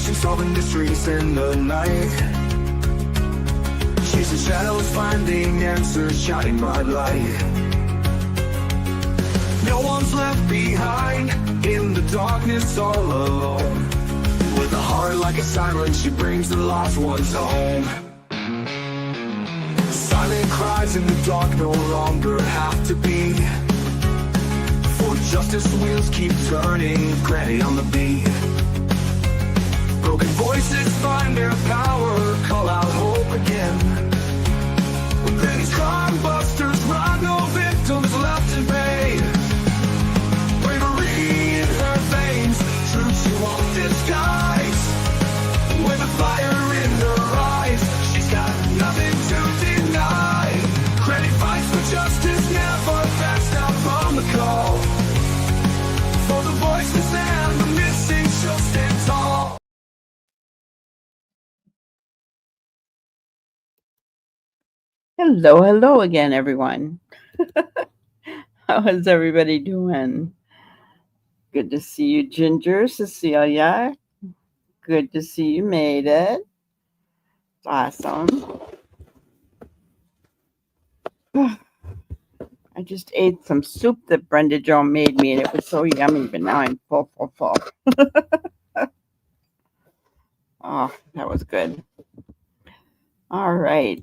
investigation, solving mysteries in the night. Chasing shadows, finding answers, shining bright light. No one's left behind in the darkness, all alone. With a heart like a siren, she brings the lost ones home. Silent cries in the dark no longer have to be. For justice, wheels keep turning, granny on the beat. Broken voices find their power, call out hope again. When these crime busters run, no victims left in vain. Bravery in her veins, truth she won't disguise. With a fire in her eyes, she's got nothing to deny. Granny fights for justice, never backs down from the call. For the voiceless and the missing, she'll stand tall. Hello again, everyone. How is everybody doing? Good to see you, Ginger, Cecilia. Good to see you made it. Awesome. I just ate some soup that Brenda Jo made me, and it was so yummy, but now I'm full. Oh, that was good. All right.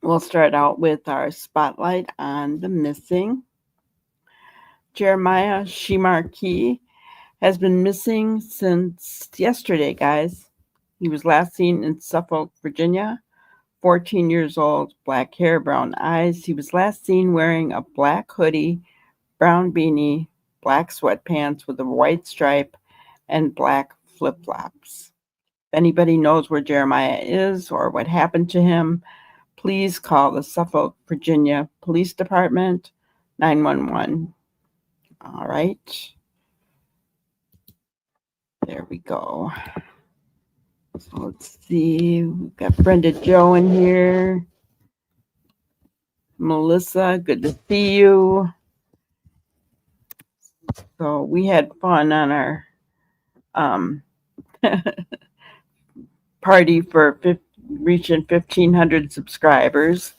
We'll start out with our spotlight on the missing. Jeremiah Shimarkey has been missing since yesterday, guys. He was last seen in Suffolk, Virginia. 14 years old, black hair, brown eyes. He was last seen wearing a black hoodie, brown beanie, black sweatpants with a white stripe, and black flip-flops. If anybody knows where Jeremiah is or what happened to him, please call the Suffolk, Virginia Police Department, 911. All right. There we go. So let's see. We've got Brenda Jo in here. Melissa, good to see you. So we had fun on our party for reaching 1,500 subscribers.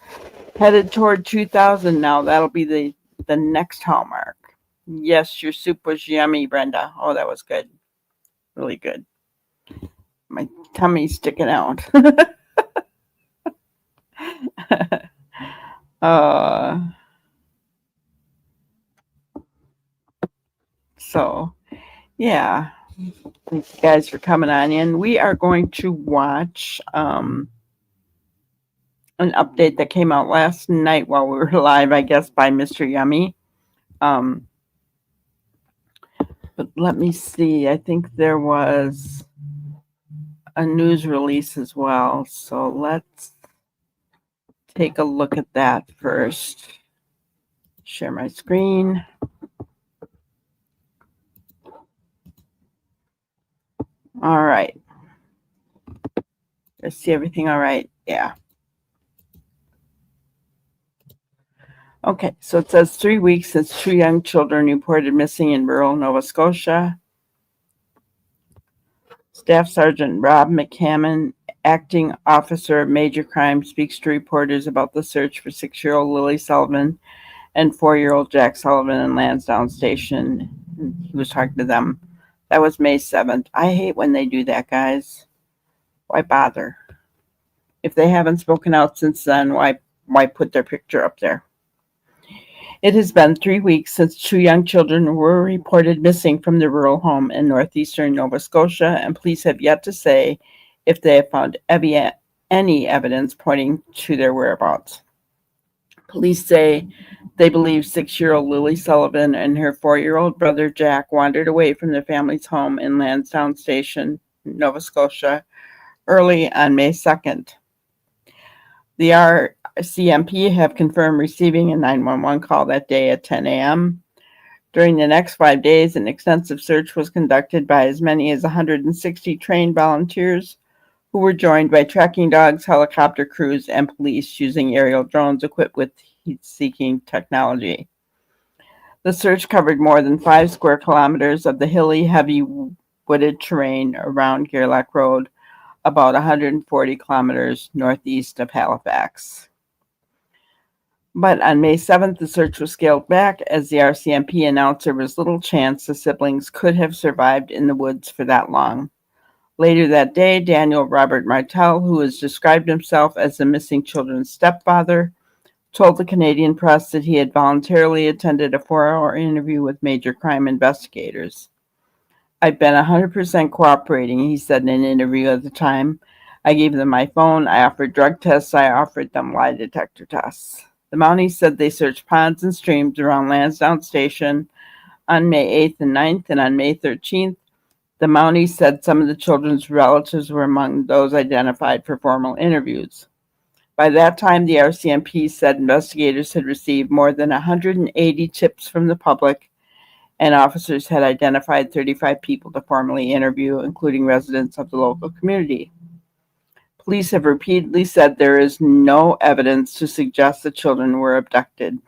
Headed toward 2,000 now. That'll be the next hallmark. Yes, your soup was yummy, Brenda. Oh, that was good. Really good. My tummy's sticking out. So, yeah. Thank you guys for coming on in. We are going to watch an update that came out last night while we were live, I guess, by Mr. Yummy. But let me see. I think there was a news release as well. So let's take a look at that first. Share my screen. All right. Let's see everything all right. Yeah. Okay, so it says 3 weeks since 2 young children reported missing in rural Nova Scotia. Staff Sergeant Rob McCammon, acting officer of major crime, speaks to reporters about the search for 6-year-old Lily Sullivan and 4-year-old Jack Sullivan in Lansdowne Station. He was talking to them. That was May 7th. I hate when they do that, guys. Why bother? If they haven't spoken out since then, why put their picture up there? It has been 3 weeks since 2 young children were reported missing from their rural home in northeastern Nova Scotia, and police have yet to say if they have found any evidence pointing to their whereabouts. Police say they believe 6-year-old Lily Sullivan and her 4-year-old brother Jack wandered away from their family's home in Lansdowne Station, Nova Scotia, early on May 2nd. The RCMP have confirmed receiving a 911 call that day at 10 a.m. During the next 5 days, an extensive search was conducted by as many as 160 trained volunteers who were joined by tracking dogs, helicopter crews, and police using aerial drones equipped with heat-seeking technology. The search covered more than 5 square kilometers of the hilly, heavy wooded terrain around Gerlach Road, about 140 kilometers northeast of Halifax. But on May 7th, the search was scaled back as the RCMP announced there was little chance the siblings could have survived in the woods for that long. Later that day, Daniel Robert Martel, who has described himself as the missing children's stepfather, told the Canadian press that he had voluntarily attended a 4-hour interview with major crime investigators. "I've been 100% cooperating," he said in an interview at the time. "I gave them my phone, I offered drug tests, I offered them lie detector tests." The Mounties said they searched ponds and streams around Lansdowne Station on May 8th and 9th, and on May 13th, the Mounties said some of the children's relatives were among those identified for formal interviews. By that time, the RCMP said investigators had received more than 180 tips from the public, and officers had identified 35 people to formally interview, including residents of the local community. Police have repeatedly said there is no evidence to suggest the children were abducted.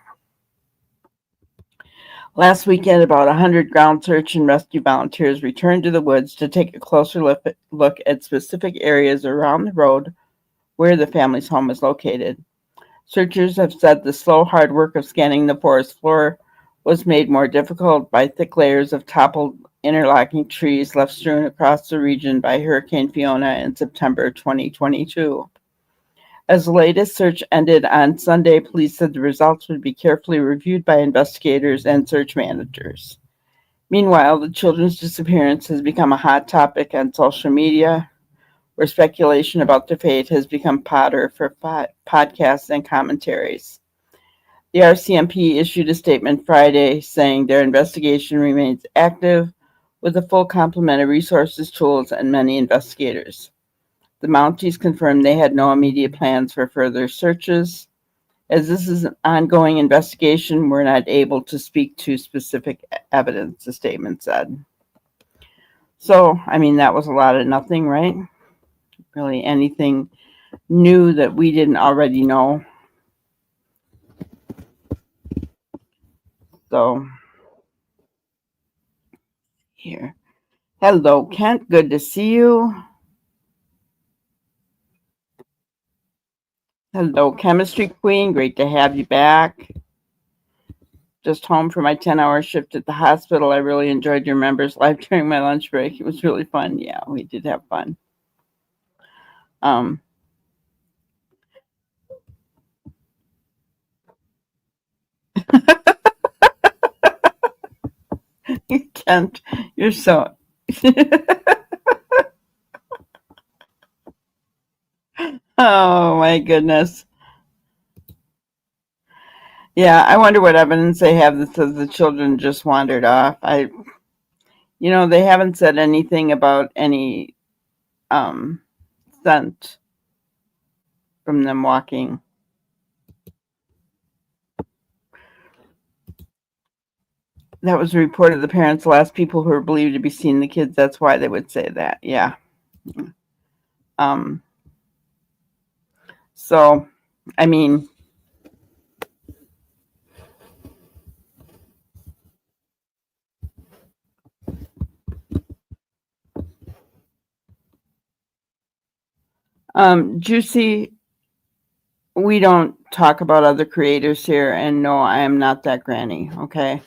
Last weekend, about 100 ground search and rescue volunteers returned to the woods to take a closer look at specific areas around the road where the family's home is located. Searchers have said the slow, hard work of scanning the forest floor was made more difficult by thick layers of toppled, interlocking trees left strewn across the region by Hurricane Fiona in September 2022. As the latest search ended on Sunday, police said the results would be carefully reviewed by investigators and search managers. Meanwhile, the children's disappearance has become a hot topic on social media, where speculation about their fate has become fodder for podcasts and commentaries. The RCMP issued a statement Friday saying their investigation remains active with a full complement of resources, tools, and many investigators. The Mounties confirmed they had no immediate plans for further searches. As this is an ongoing investigation, we're not able to speak to specific evidence, the statement said. So, that was a lot of nothing, right? Really anything new that we didn't already know. So, here. Hello, Kent. Good to see you. Hello, Chemistry Queen. Great to have you back. Just home for my 10-hour shift at the hospital. I really enjoyed your members live during my lunch break. It was really fun. Yeah, we did have fun. Kent, you're so... Oh, my goodness. Yeah, I wonder what evidence they have that says the children just wandered off. They haven't said anything about any scent from them walking. That was a report of the parents, the last people who were believed to be seeing the kids. That's why they would say that. Yeah. So, Juicy, we don't talk about other creators here, and no, I am not that granny, okay?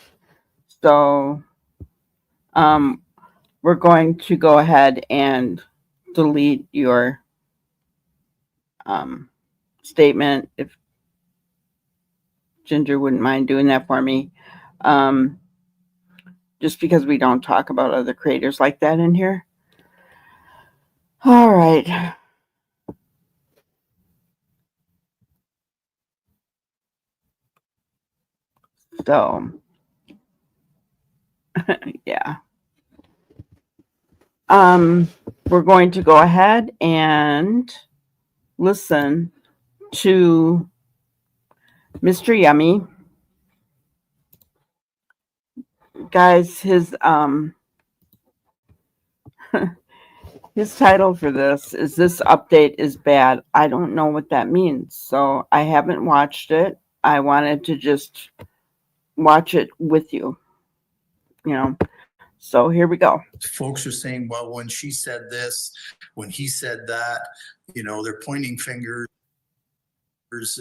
So, we're going to go ahead and delete your statement, if Ginger wouldn't mind doing that for me, just because we don't talk about other creators like that in here. All right. So, yeah. We're going to go ahead and listen to Mr. Yummy. Guys, his his title for this is "This Update is Bad." I don't know what that means, so I haven't watched it. I wanted to just watch it with you, So here we go. Folks are saying, well, when she said this, when he said that, they're pointing fingers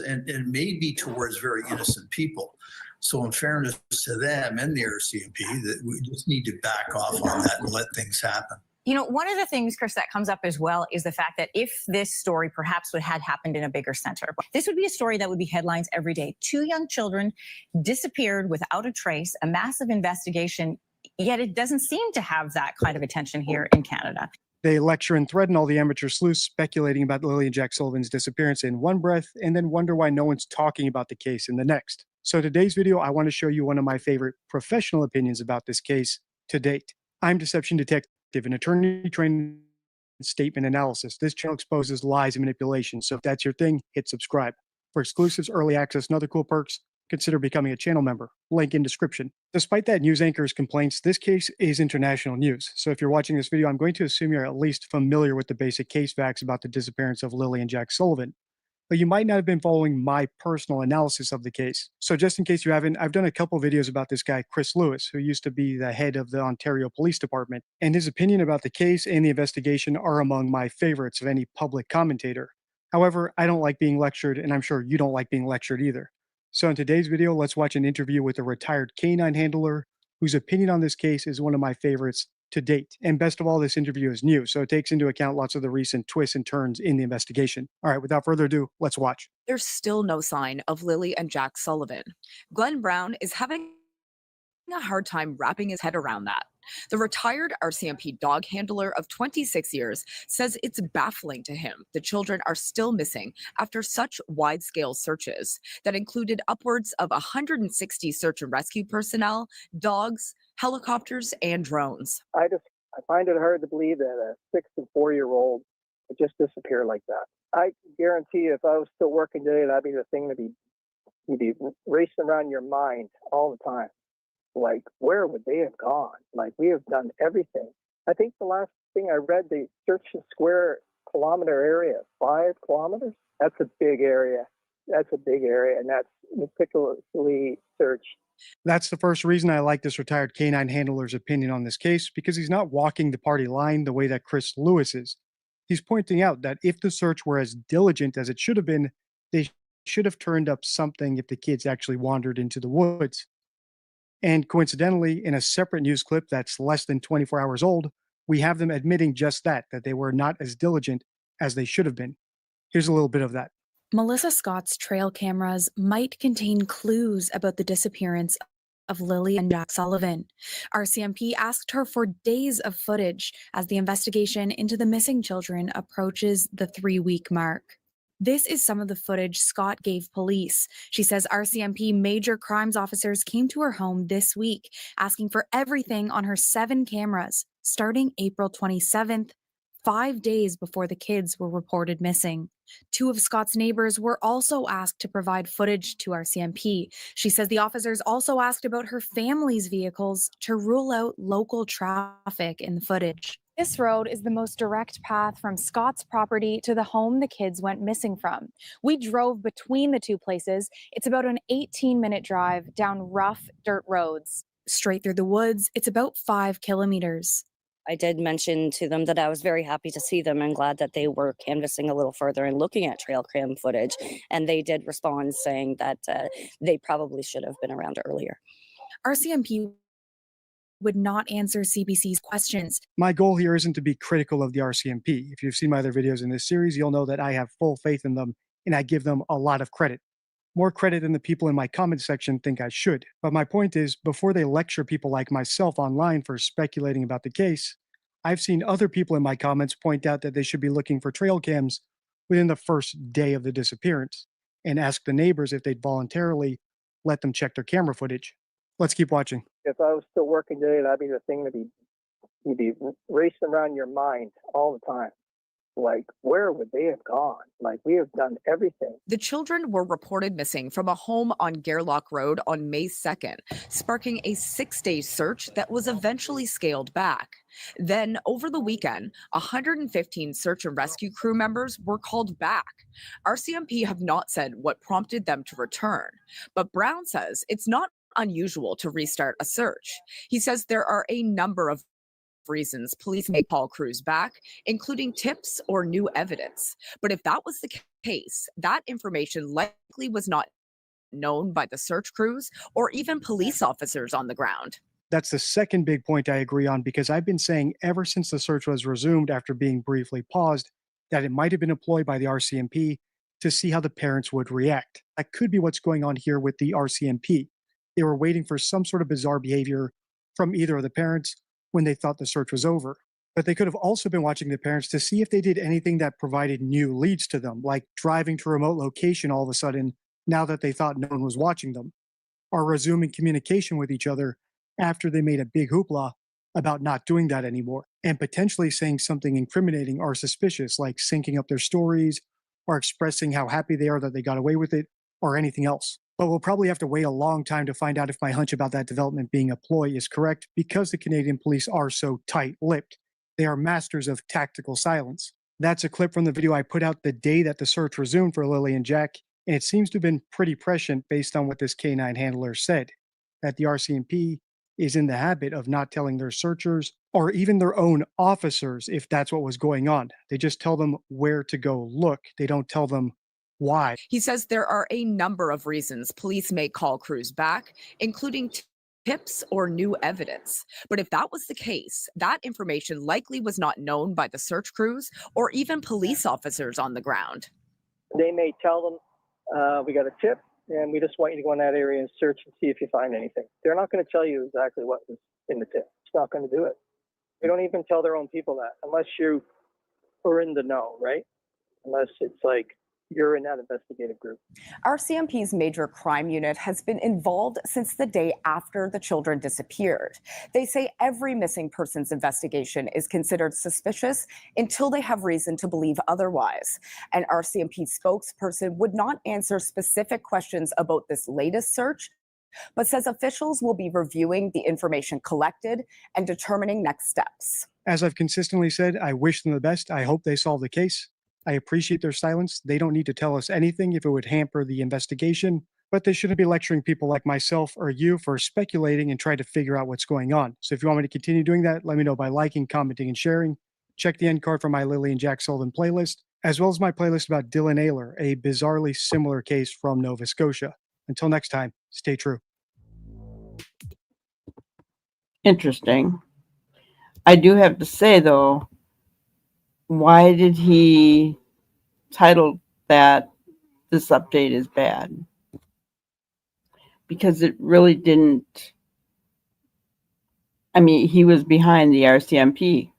and maybe towards very innocent people. So in fairness to them and the RCMP, that we just need to back off on that and let things happen. One of the things, Chris, that comes up as well is the fact that if this story perhaps had happened in a bigger center, this would be a story that would be headlines every day. 2 young children disappeared without a trace, a massive investigation, yet it doesn't seem to have that kind of attention here in Canada. They lecture and threaten all the amateur sleuths speculating about Lily and Jack Sullivan's disappearance in one breath and then wonder why no one's talking about the case in the next. So today's video, I want to show you one of my favorite professional opinions about this case to date. I'm Deception Detective, an attorney trained in statement analysis. This channel exposes lies and manipulation, so if that's your thing, hit subscribe. For exclusives, early access, and other cool perks, consider becoming a channel member. Link in description. Despite that news anchor's complaints, this case is international news. So if you're watching this video, I'm going to assume you're at least familiar with the basic case facts about the disappearance of Lily and Jack Sullivan. But you might not have been following my personal analysis of the case. So just in case you haven't, I've done a couple videos about this guy, Chris Lewis, who used to be the head of the Ontario Police Department, and his opinion about the case and the investigation are among my favorites of any public commentator. However, I don't like being lectured, and I'm sure you don't like being lectured either. So in today's video, let's watch an interview with a retired canine handler whose opinion on this case is one of my favorites to date. And best of all, this interview is new, so it takes into account lots of the recent twists and turns in the investigation. All right, without further ado, let's watch. There's still no sign of Lily and Jack Sullivan. Glenn Brown is having a hard time wrapping his head around that. The retired RCMP dog handler of 26 years says it's baffling to him the children are still missing after such wide-scale searches that included upwards of 160 search and rescue personnel, dogs, helicopters, and drones. I find it hard to believe that a 6 and 4-year-old would just disappear like that. I guarantee you, if I was still working today, that'd be the thing to you'd be racing around your mind all the time. Like, where would they have gone? Like, we have done everything. I think the last thing I read, they searched a square kilometer area, 5 kilometers. That's a big area. That's a big area, and that's meticulously searched. That's the first reason I like this retired canine handler's opinion on this case, because he's not walking the party line the way that Chris Lewis is. He's pointing out that if the search were as diligent as it should have been, they should have turned up something if the kids actually wandered into the woods. And coincidentally, in a separate news clip that's less than 24 hours old, we have them admitting just that they were not as diligent as they should have been. Here's a little bit of that. Melissa Scott's trail cameras might contain clues about the disappearance of Lily and Jack Sullivan. RCMP asked her for days of footage as the investigation into the missing children approaches the 3-week mark. This is some of the footage Scott gave police. She says RCMP major crimes officers came to her home this week, asking for everything on her 7 cameras, starting April 27th, 5 days before the kids were reported missing. 2 of Scott's neighbors were also asked to provide footage to RCMP. She says the officers also asked about her family's vehicles to rule out local traffic in the footage. This road is the most direct path from Scott's property to the home the kids went missing from. We drove between the 2 places. It's about an 18-minute drive down rough dirt roads. Straight through the woods, it's about 5 kilometers. I did mention to them that I was very happy to see them and glad that they were canvassing a little further and looking at trail cam footage. And they did respond saying that they probably should have been around earlier. RCMP would not answer CBC's questions. My goal here isn't to be critical of the RCMP. If you've seen my other videos in this series, you'll know that I have full faith in them and I give them a lot of credit. More credit than the people in my comment section think I should. But my point is, before they lecture people like myself online for speculating about the case, I've seen other people in my comments point out that they should be looking for trail cams within the first day of the disappearance and ask the neighbors if they'd voluntarily let them check their camera footage. Let's keep watching. If I was still working today, that'd be the thing to you'd be racing around your mind all the time. Like, where would they have gone? Like, we have done everything. The children were reported missing from a home on Gairloch Road on May 2nd, sparking a 6-day search that was eventually scaled back. Then, over the weekend, 115 search and rescue crew members were called back. RCMP have not said what prompted them to return, but Brown says it's not unusual to restart a search. He says there are a number of reasons police may call crews back, including tips or new evidence. But if that was the case, that information likely was not known by the search crews or even police officers on the ground. That's the second big point I agree on, because I've been saying ever since the search was resumed after being briefly paused that it might have been employed by the RCMP to see how the parents would react. That could be what's going on here with the RCMP. They were waiting for some sort of bizarre behavior from either of the parents when they thought the search was over. But they could have also been watching the parents to see if they did anything that provided new leads to them, like driving to a remote location all of a sudden now that they thought no one was watching them, or resuming communication with each other after they made a big hoopla about not doing that anymore, and potentially saying something incriminating or suspicious, like syncing up their stories or expressing how happy they are that they got away with it, or anything else. But we'll probably have to wait a long time to find out if my hunch about that development being a ploy is correct, because the Canadian police are so tight-lipped. They are masters of tactical silence. That's a clip from the video I put out the day that the search resumed for Lily and Jack, and it seems to have been pretty prescient based on what this K9 handler said, that the RCMP is in the habit of not telling their searchers or even their own officers if that's what was going on. They just tell them where to go look. They don't tell them why. He says there are a number of reasons police may call crews back, including tips or new evidence. But if that was the case, that information likely was not known by the search crews or even police officers on the ground. They may tell them, we got a tip, and we just want you to go in that area and search and see if you find anything. They're not going to tell you exactly what was in the tip. It's not going to do it. They don't even tell their own people that, unless you are in the know, right? Unless it's like you're in that investigative group. RCMP's major crime unit has been involved since the day after the children disappeared. They say every missing persons investigation is considered suspicious until they have reason to believe otherwise. An RCMP spokesperson would not answer specific questions about this latest search, but says officials will be reviewing the information collected and determining next steps. As I've consistently said, I wish them the best. I hope they solve the case. I appreciate their silence. They don't need to tell us anything if it would hamper the investigation, but they shouldn't be lecturing people like myself or you for speculating and trying to figure out what's going on. So if you want me to continue doing that, let me know by liking, commenting, and sharing. Check the end card for my Lily and Jack Sullivan playlist, as well as my playlist about Dylan Ehler, a bizarrely similar case from Nova Scotia. Until next time, stay true. Interesting. I do have to say, though, why did he title that this update is bad? Because it really didn't. I mean, he was behind the RCMP,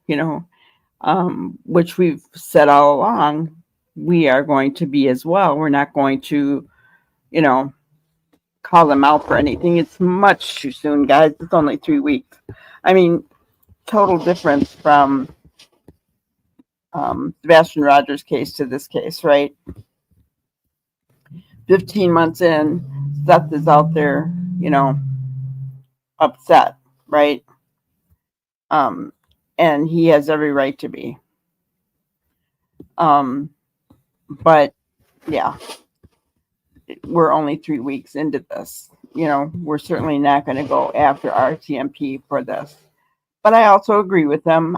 which we've said all along, we are going to be as well. We're not going to, call them out for anything. It's much too soon, guys. It's only 3 weeks. I mean, total difference from Sebastian Rogers' case to this case, right? 15 months in, Seth is out there, upset, right? And he has every right to be. But yeah, we're only 3 weeks into this. We're certainly not going to go after RCMP for this. But I also agree with them.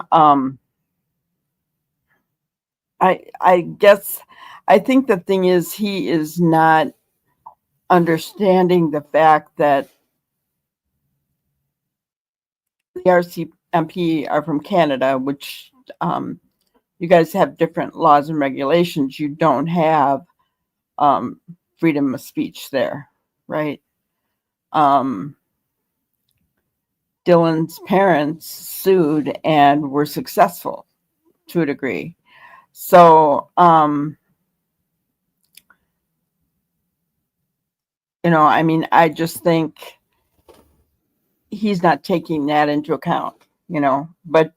I guess I think the thing is he is not understanding the fact that the RCMP are from Canada, which you guys have different laws and regulations. You don't have freedom of speech there, right? Dylan's parents sued and were successful to a degree. So, I just think he's not taking that into account, but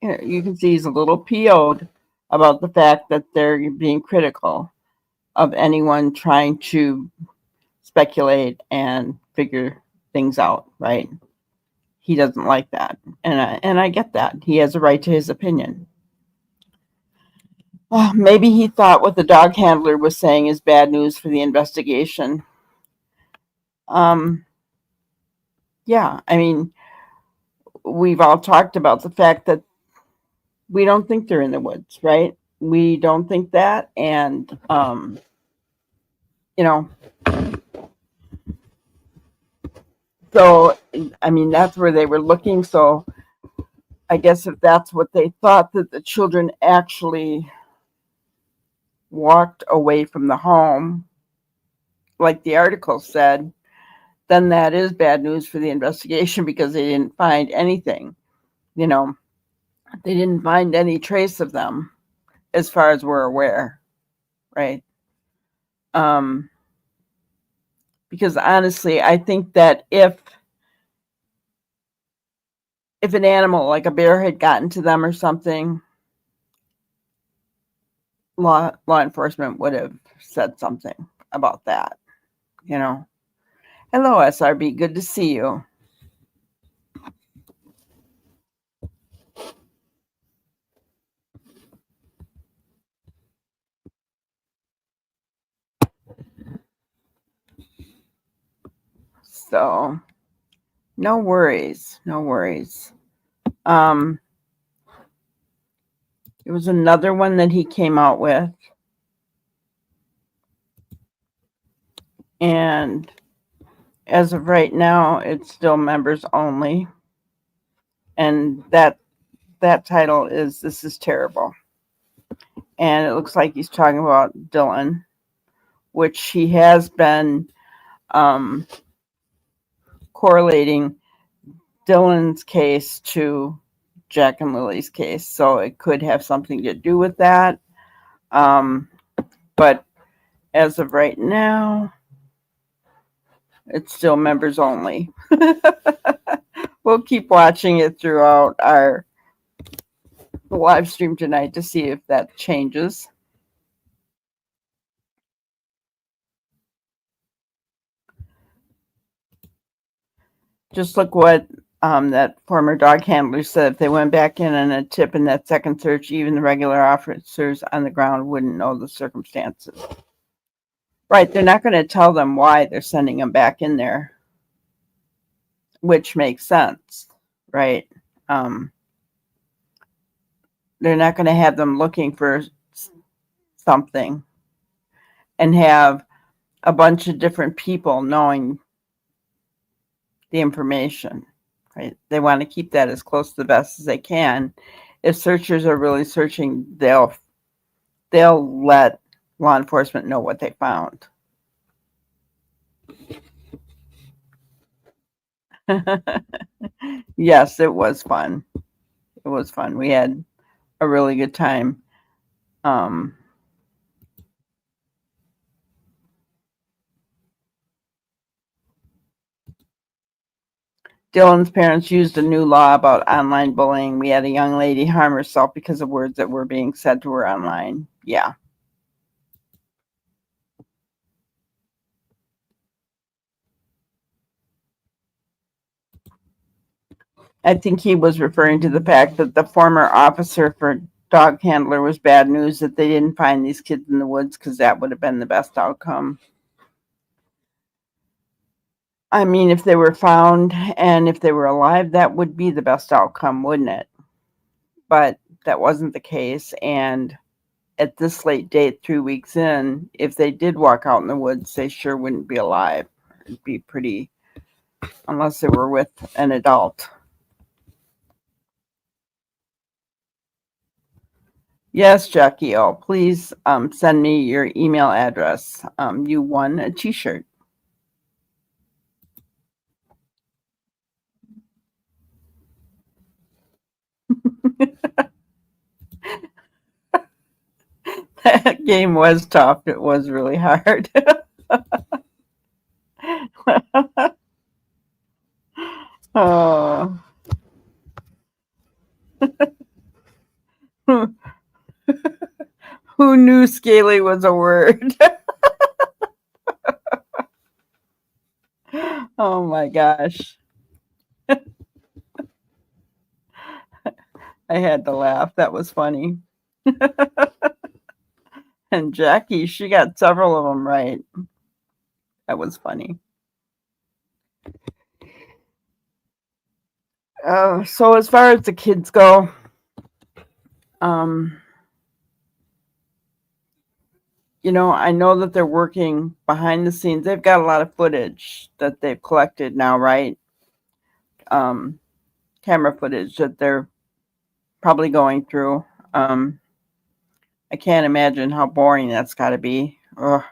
you can see he's a little PO'd about the fact that they're being critical of anyone trying to speculate and figure things out, right? He doesn't like that. And I get that. He has a right to his opinion. Maybe he thought what the dog handler was saying is bad news for the investigation. yeah, I mean, we've all talked about the fact that we don't think they're in the woods, right? We don't think that. And, you know, so, I mean, that's where they were looking. So I guess if that's what they thought, that the children actually walked away from the home, like the article said, then that is bad news for the investigation because they didn't find anything. You know, they didn't find any trace of them as far as we're aware, right? Because honestly, I think that if an animal like a bear had gotten to them or something, law enforcement would have said something about that, you know. Hello, SRB, good to see you. So no worries, no worries. It was another one that he came out with, and as of right now, it's still members only, and that title is "This is Terrible," and it looks like he's talking about Dylan, which he has been correlating Dylan's case to Jack and Lily's case, so it could have something to do with that. But as of right now, it's still members only. We'll keep watching it throughout our live stream tonight to see if that changes. Just look what that former dog handler said. If they went back in on a tip in that second search, even the regular officers on the ground wouldn't know the circumstances. Right, they're not going to tell them why they're sending them back in there, which makes sense, right? They're not going to have them looking for something and have a bunch of different people knowing the information, right? They want to keep that as close to the best as they can. If searchers are really searching, they'll let law enforcement know what they found. Yes, it was fun. It was fun. We had a really good time. Dylan's parents used a new law about online bullying. We had a young lady harm herself because of words that were being said to her online. Yeah. I think he was referring to the fact that the former officer for dog handler was bad news that they didn't find these kids in the woods because that would have been the best outcome. I mean, if they were found and if they were alive, that would be the best outcome, wouldn't it? But that wasn't the case. And at this late date, 3 weeks in, if they did walk out in the woods, they sure wouldn't be alive. It'd be pretty, unless they were with an adult. Yes, Jackie O, please send me your email address. You won a t-shirt. That game was tough. It was really hard. Oh. Who knew scaly was a word? Oh my gosh. I had to laugh. That was funny. And Jackie, she got several of them right. That was funny. So as far as the kids go, I know that they're working behind the scenes. They've got a lot of footage that they've collected now, right? Camera footage that they're probably going through. I can't imagine how boring that's got to be. Ugh.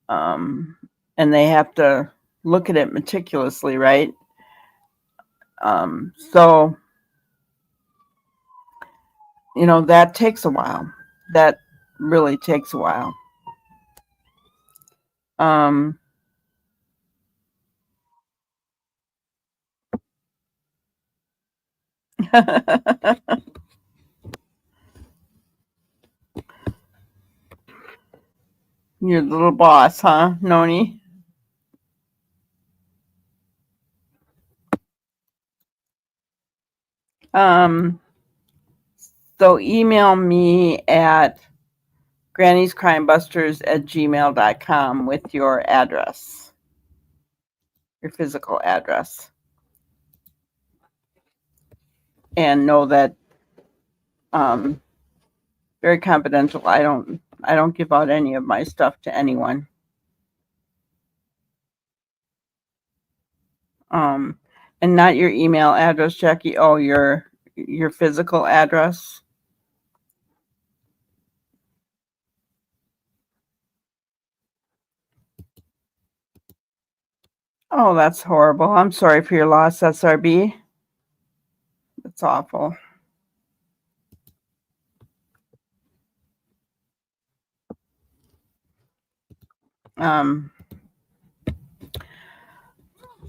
And they have to look at it meticulously, right? So, that takes a while. That really takes a while. You're the little boss, huh, Noni? So email me at granniescrimebusters@gmail.com with your address, your physical address. And know that very confidential. I don't give out any of my stuff to anyone. And not your email address, Jackie. Oh, your physical address. Oh, that's horrible. I'm sorry for your loss, SRB. That's awful.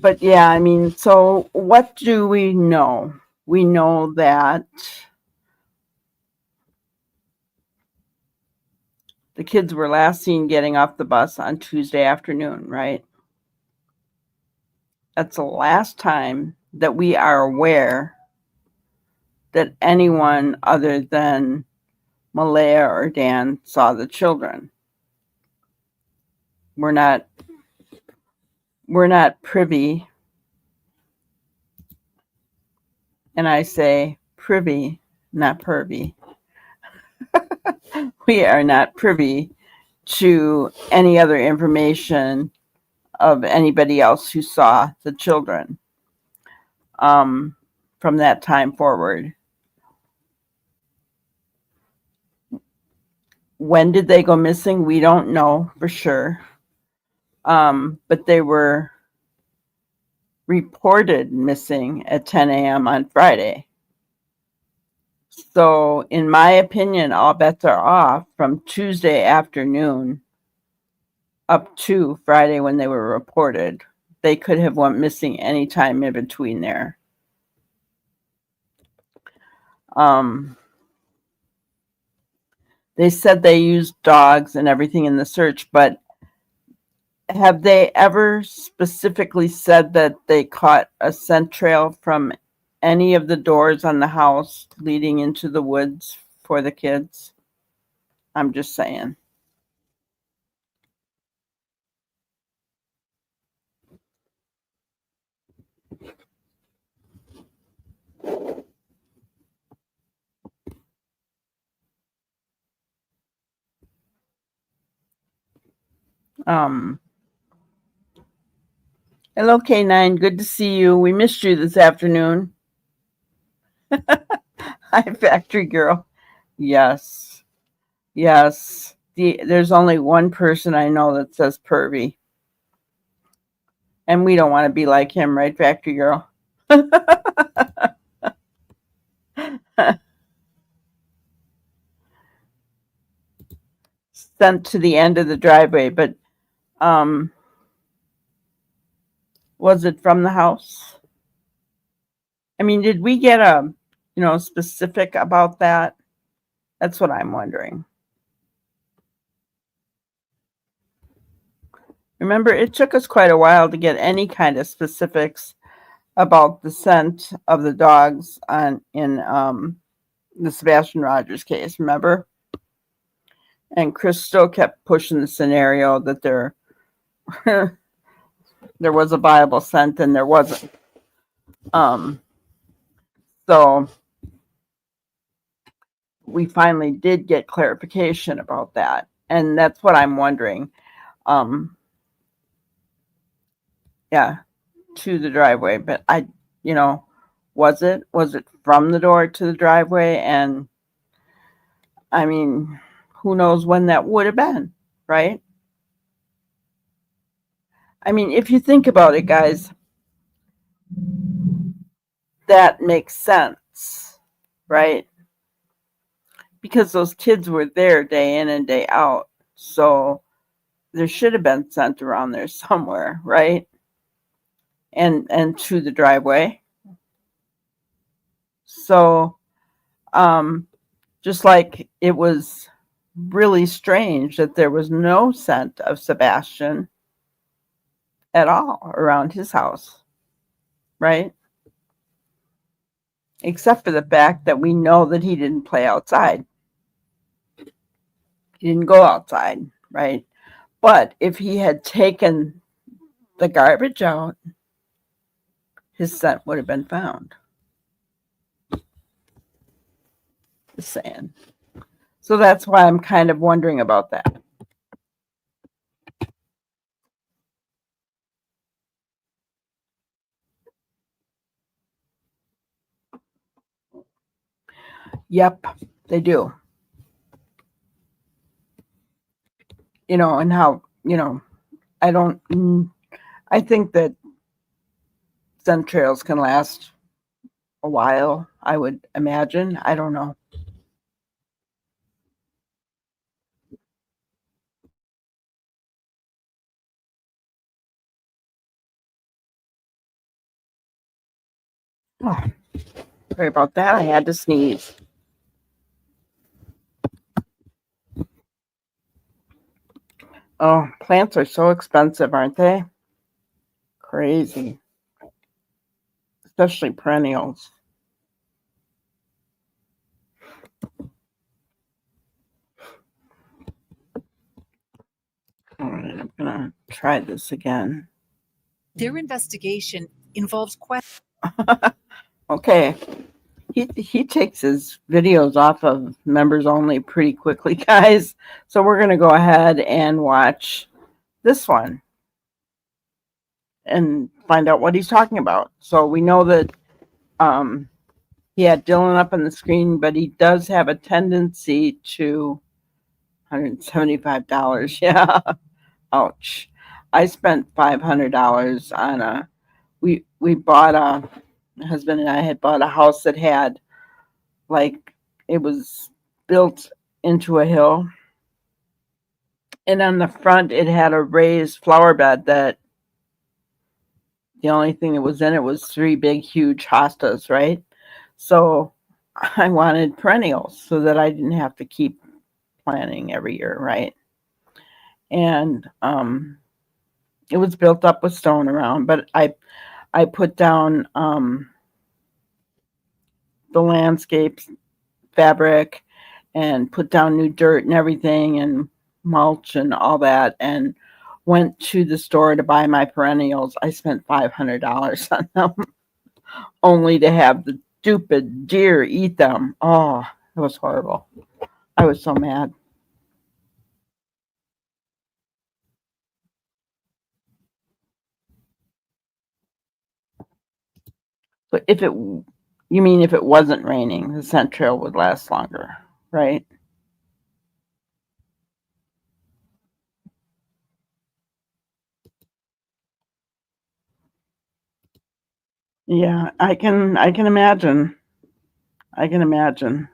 But yeah, I mean, so what do we know? We know that the kids were last seen getting off the bus on Tuesday afternoon, right? That's the last time that we are aware that anyone other than Malaya or Dan saw the children. We're not privy, and I say privy, not pervy. We are not privy to any other information of anybody else who saw the children from that time forward. When did they go missing? We don't know for sure. But they were reported missing at 10 a.m. on Friday. So, in my opinion, all bets are off from Tuesday afternoon up to Friday when they were reported. They could have went missing any time in between there. They said they used dogs and everything in the search, but have they ever specifically said that they caught a scent trail from any of the doors on the house leading into the woods for the kids? I'm just saying. Hello, K9. Good to see you. We missed you this afternoon. Hi, Factory Girl. Yes. Yes. There's only one person I know that says pervy. And we don't want to be like him, right, Factory Girl? Sent to the end of the driveway, but was it from the house? I mean, did we get a specific about that? That's what I'm wondering. Remember, it took us quite a while to get any kind of specifics about the scent of the dogs in the Sebastian Rogers case, remember? And Chris still kept pushing the scenario that there was a viable scent and there wasn't. So we finally did get clarification about that, and that's what I'm wondering. Yeah, to the driveway, but was it from the door to the driveway? And I mean, who knows when that would have been, right? I mean, if you think about it, guys, that makes sense, right? Because those kids were there day in and day out. So there should have been scent around there somewhere, right? And to the driveway. So just like it was really strange that there was no scent of Sebastian at all around his house, right? Except for the fact that we know that he didn't play outside. He didn't go outside, right? But if he had taken the garbage out, his scent would have been found. Just saying. So that's why I'm kind of wondering about that. Yep, they do. And how, I think that scent trails can last a while, I would imagine. I don't know. Oh, sorry about that. I had to sneeze. Oh, plants are so expensive, aren't they? Crazy. Especially perennials. All right, I'm going to try this again. Their investigation involves questions. Okay. He takes his videos off of members only pretty quickly, guys. So we're going to go ahead and watch this one and find out what he's talking about. So we know that he had Dylan up on the screen, but he does have a tendency to $175. Yeah. Ouch. I spent $500 on we bought my husband and I had bought a house that had, like, it was built into a hill, and on the front it had a raised flower bed that the only thing that was in it was 3 big huge hostas, right? So I wanted perennials so that I didn't have to keep planting every year, right? And it was built up with stone around, but I put down the landscape fabric and put down new dirt and everything and mulch and all that, and went to the store to buy my perennials. I spent $500 on them only to have the stupid deer eat them. Oh, it was horrible. I was so mad. But you mean if it wasn't raining, the scent trail would last longer, right? Yeah, I can imagine. I can imagine.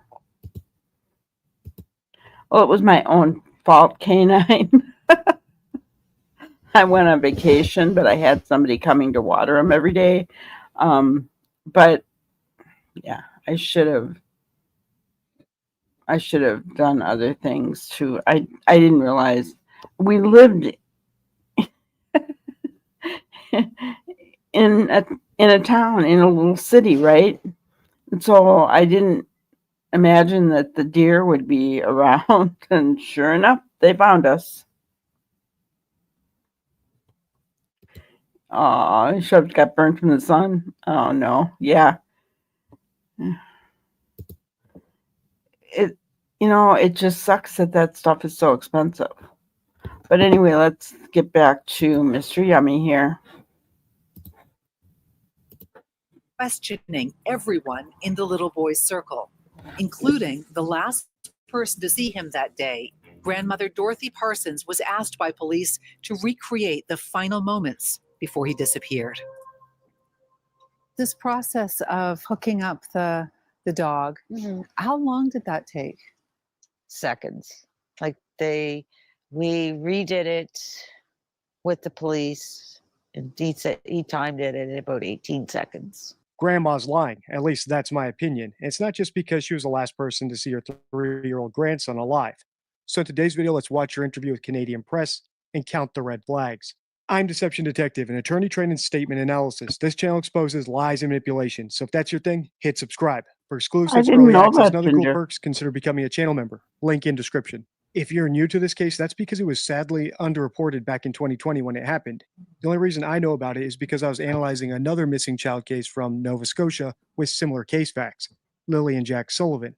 Well, it was my own fault, canine. I went on vacation, but I had somebody coming to water them every day. But yeah, I should have done other things too. I didn't realize we lived in a town, in a little city, right? And so I didn't imagine that the deer would be around, and sure enough, they found us. Oh, he should have got burnt from the sun. Oh no. Yeah. It, it just sucks that that stuff is so expensive. But anyway, let's get back to Mr. Yummy here. questioning everyone in the little boy's circle, including the last person to see him that day. Grandmother Dorothy Parsons was asked by police to recreate the final moments before he disappeared. This process of hooking up the dog, how long did that take? Seconds. Like we redid it with the police, and he said he timed it in about 18 seconds. Grandma's lying. At least that's my opinion. It's not just because she was the last person to see her 3-year-old grandson alive. So in today's video, let's watch your interview with Canadian Press and count the red flags. I'm Deception Detective, an attorney trained in statement analysis. This channel exposes lies and manipulation. So if that's your thing, hit subscribe. For exclusives, didn't early know access, that, and other cool Ginger. perks, consider becoming a channel member. Link in description. If you're new to this case, that's because it was sadly underreported back in 2020 when it happened. The only reason I know about it is because I was analyzing another missing child case from Nova Scotia with similar case facts, Lily and Jack Sullivan.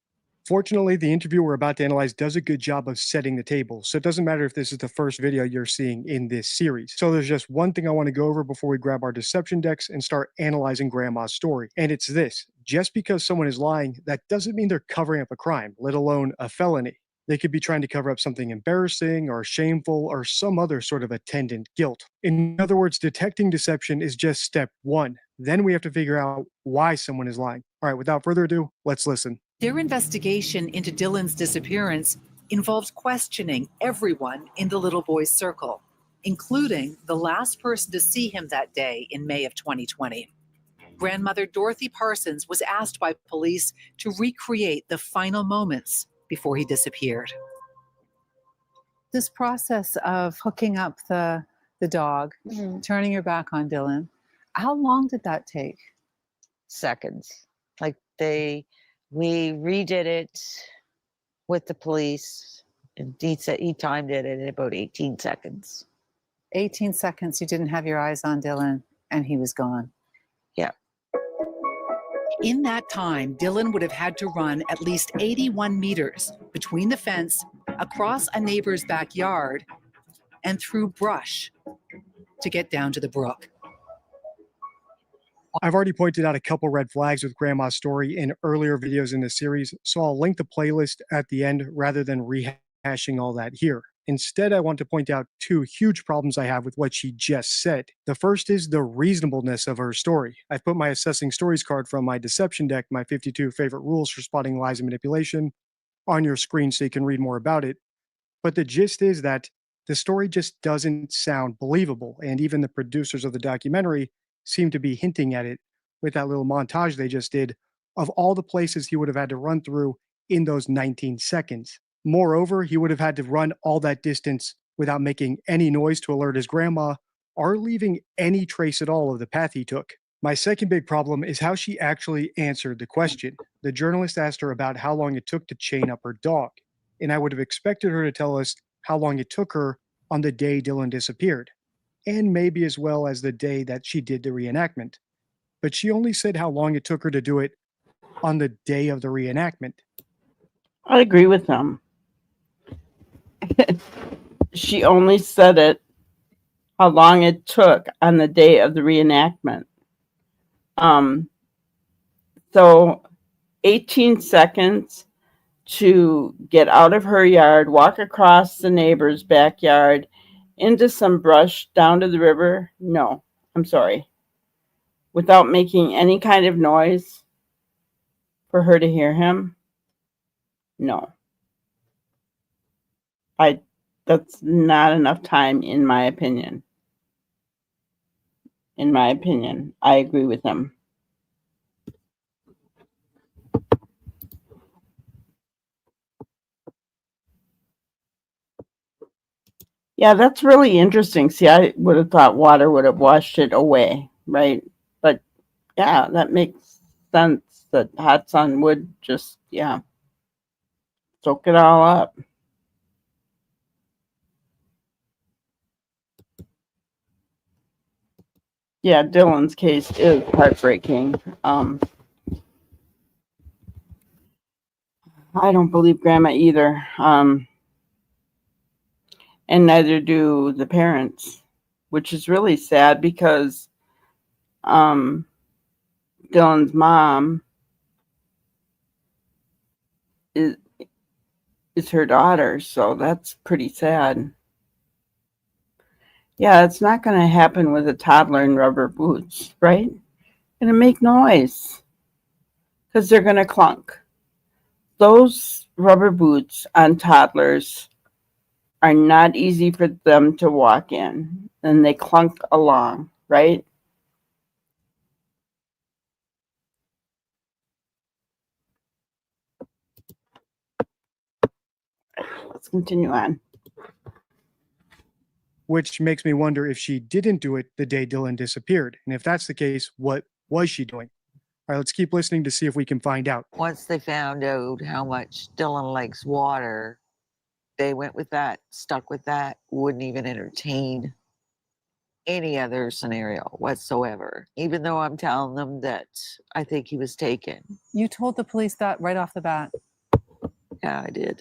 Fortunately, the interview we're about to analyze does a good job of setting the table, so it doesn't matter if this is the first video you're seeing in this series. So there's just one thing I want to go over before we grab our deception decks and start analyzing Grandma's story, and it's this. Just because someone is lying, that doesn't mean they're covering up a crime, let alone a felony. They could be trying to cover up something embarrassing or shameful or some other sort of attendant guilt. In other words, detecting deception is just step one. Then we have to figure out why someone is lying. All right, without further ado, let's listen. Their investigation into Dylan's disappearance involves questioning everyone in the little boy's circle, including the last person to see him that day in May of 2020. Grandmother Dorothy Parsons was asked by police to recreate the final moments before he disappeared. This process of hooking up the dog, turning your back on Dylan, how long did that take? Seconds. Like we redid it with the police, and he said he timed it in about 18 seconds. 18 seconds, you didn't have your eyes on Dylan, and he was gone. Yeah. In that time, Dylan would have had to run at least 81 meters between the fence, across a neighbor's backyard, and through brush to get down to the brook. I've already pointed out a couple red flags with Grandma's story in earlier videos in the series, so I'll link the playlist at the end rather than rehashing all that here. Instead, I want to point out two huge problems I have with what she just said. The first is the reasonableness of her story. I've put my Assessing Stories card from my Deception deck, my 52 favorite rules for spotting lies and manipulation, on your screen so you can read more about it. But the gist is that the story just doesn't sound believable, and even the producers of the documentary seem to be hinting at it with that little montage they just did of all the places he would have had to run through in those 19 seconds. Moreover, he would have had to run all that distance without making any noise to alert his grandma or leaving any trace at all of the path he took. My second big problem is how she actually answered the question. The journalist asked her about how long it took to chain up her dog, and I would have expected her to tell us how long it took her on the day Dylan disappeared, and maybe as well as the day that she did the reenactment. But she only said how long it took her to do it on the day of the reenactment. I agree with them. She only said it how long it took on the day of the reenactment. So 18 seconds to get out of her yard, walk across the neighbor's backyard, into some brush, down to the river. No, I'm sorry. Without making any kind of noise for her to hear him. No. That's not enough time, in my opinion. In my opinion, I agree with him. Yeah, that's really interesting. See, I would have thought water would have washed it away, right? But yeah, that makes sense that hot sun would just, soak it all up. Yeah, Dylan's case is heartbreaking. I don't believe Grandma either. And neither do the parents, which is really sad because Dylan's mom is her daughter, so that's pretty sad. Yeah, it's not going to happen with a toddler in rubber boots, right? Going to make noise because they're going to clunk. Those rubber boots on toddlers are not easy for them to walk in, and they clunk along, right? Let's continue on. Which makes me wonder if she didn't do it the day Dylan disappeared. And if that's the case, what was she doing? All right, let's keep listening to see if we can find out. Once they found out how much Dylan likes water, they went with that, stuck with that, wouldn't even entertain any other scenario whatsoever, even though I'm telling them that I think he was taken. You told the police that right off the bat. Yeah, I did.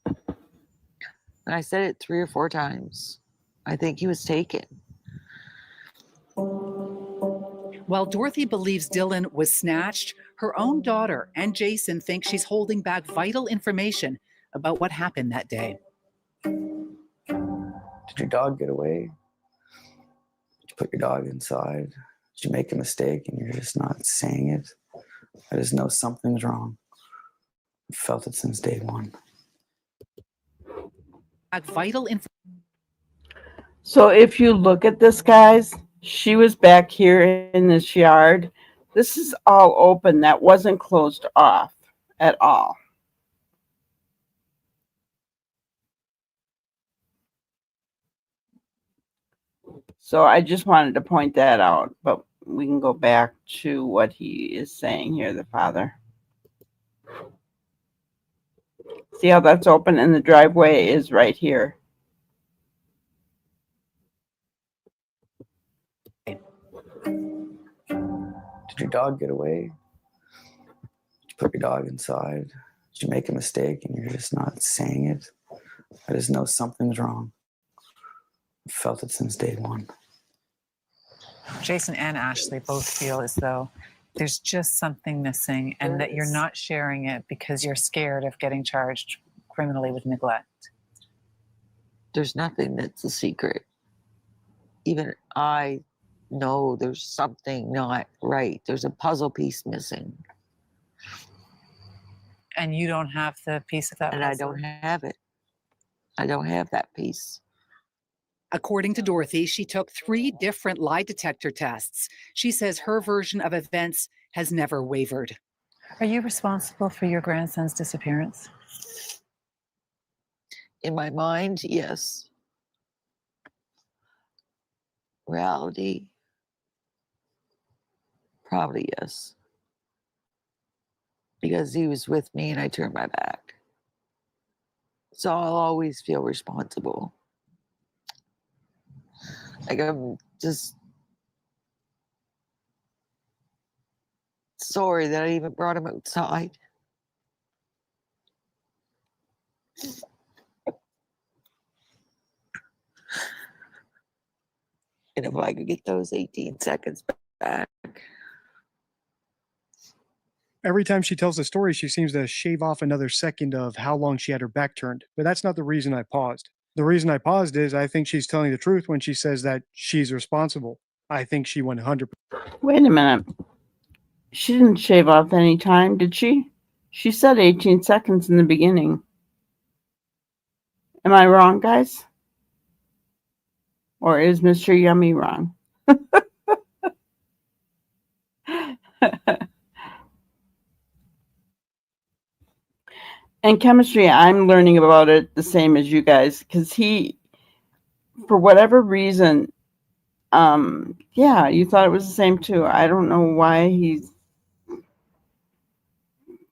And I said it 3 or 4 times. I think he was taken. While Dorothy believes Dylan was snatched, her own daughter and Jason think she's holding back vital information about what happened that day. Did your dog get away? Did you put your dog inside? Did you make a mistake and you're just not saying it? I just know something's wrong. I've felt it since day one. So if you look at this, guys, she was back here in this yard. This is all open. That wasn't closed off at all. So I just wanted to point that out, but we can go back to what he is saying here, the father. See how that's open and the driveway is right here. Did your dog get away? Did you put your dog inside? Did you make a mistake and you're just not saying it? I just know something's wrong. I've felt it since day one. Jason and Ashley both feel as though there's just something missing and that you're not sharing it because you're scared of getting charged criminally with neglect. There's nothing that's a secret. Even I know there's something not right. There's a puzzle piece missing. And you don't have the piece of that And puzzle. I don't have it. I don't have that piece. According to Dorothy, she took 3 different lie detector tests. She says her version of events has never wavered. Are you responsible for your grandson's disappearance? In my mind, yes. Reality, probably yes. Because he was with me and I turned my back. So I'll always feel responsible. Like I'm just sorry that I even brought him outside. And if I could get those 18 seconds back. Every time she tells the story, she seems to shave off another second of how long she had her back turned. But that's not the reason I paused. The reason I paused is I think she's telling the truth when she says that she's responsible. I think she 100%. Wait a minute. She didn't shave off any time, did she? She said 18 seconds in the beginning. Am I wrong, guys? Or is Mr. Yummy wrong? And chemistry, I'm learning about it the same as you guys, because he, for whatever reason, yeah, you thought it was the same too. I don't know why he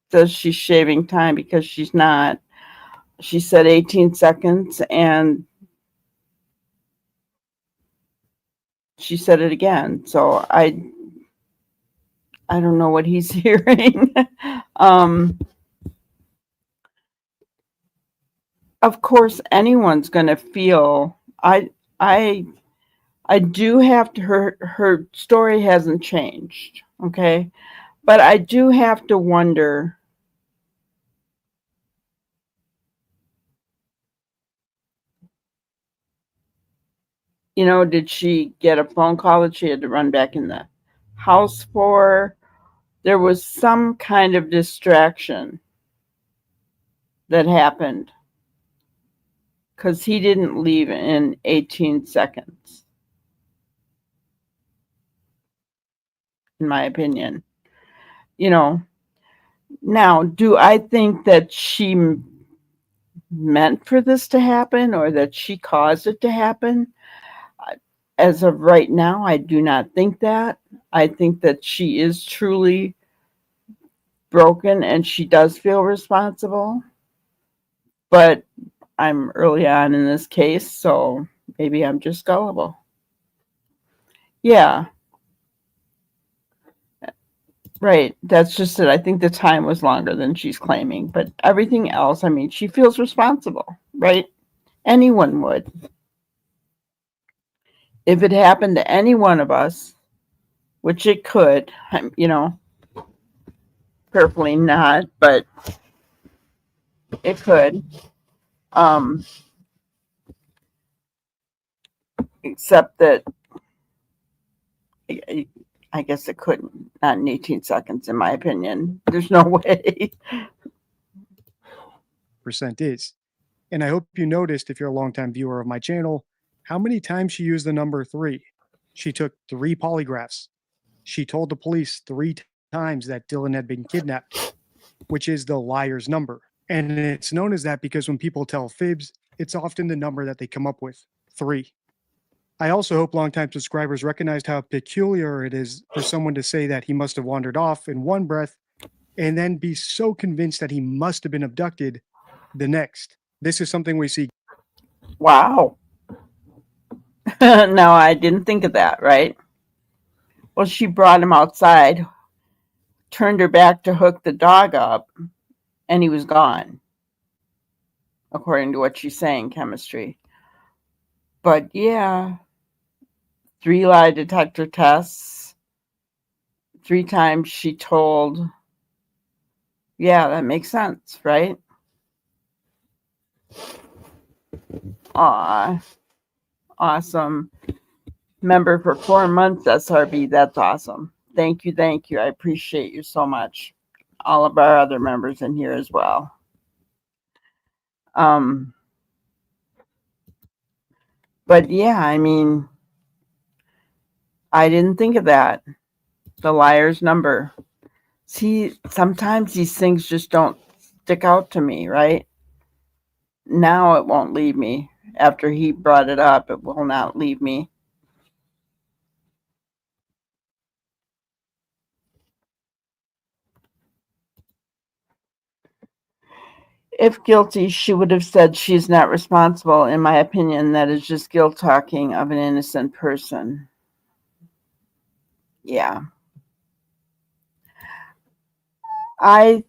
says she's shaving time, because she's not. She said 18 seconds, and she said it again. So I don't know what he's hearing. Of course, anyone's going to feel. I do have to. Her story hasn't changed, okay, but I do have to wonder. You know, did she get a phone call that she had to run back in the house for? There was some kind of distraction that happened because he didn't leave in 18 seconds, in my opinion. You know, now, do I think that she meant for this to happen or that she caused it to happen? As of right now, I do not think that. I think that she is truly broken and she does feel responsible. But I'm early on in this case, so maybe I'm just gullible. Yeah, right. That's just it. I think the time was longer than she's claiming, but everything else, I mean, she feels responsible, right? Anyone would. If it happened to any one of us, which it could, you know, prayerfully not, but it could. Except that I guess it couldn't, not in 18 seconds, in my opinion. There's no way. Percent is. And I hope you noticed, if you're a longtime viewer of my channel, how many times she used the number 3. She took 3 polygraphs. She told the police 3 times that Dylan had been kidnapped, which is the liar's number. And it's known as that because when people tell fibs, it's often the number that they come up with, 3. I also hope longtime subscribers recognized how peculiar it is for someone to say that he must have wandered off in one breath and then be so convinced that he must have been abducted the next. This is something we see. Wow. No, I didn't think of that, right? Well, she brought him outside, turned her back to hook the dog up, and he was gone, according to what she's saying, chemistry. But yeah, 3 lie detector tests, 3 times she told. Yeah, that makes sense, right? Aw, awesome. Member for 4 months, SRB. That's awesome. Thank you. Thank you. I appreciate you so much. All of our other members in here as well. But yeah, I mean, I didn't think of that. The liar's number. See, sometimes these things just don't stick out to me, right? Now it won't leave me. After he brought it up, it will not leave me. If guilty, she would have said she's not responsible. In my opinion, that is just guilt talking of an innocent person. Yeah. My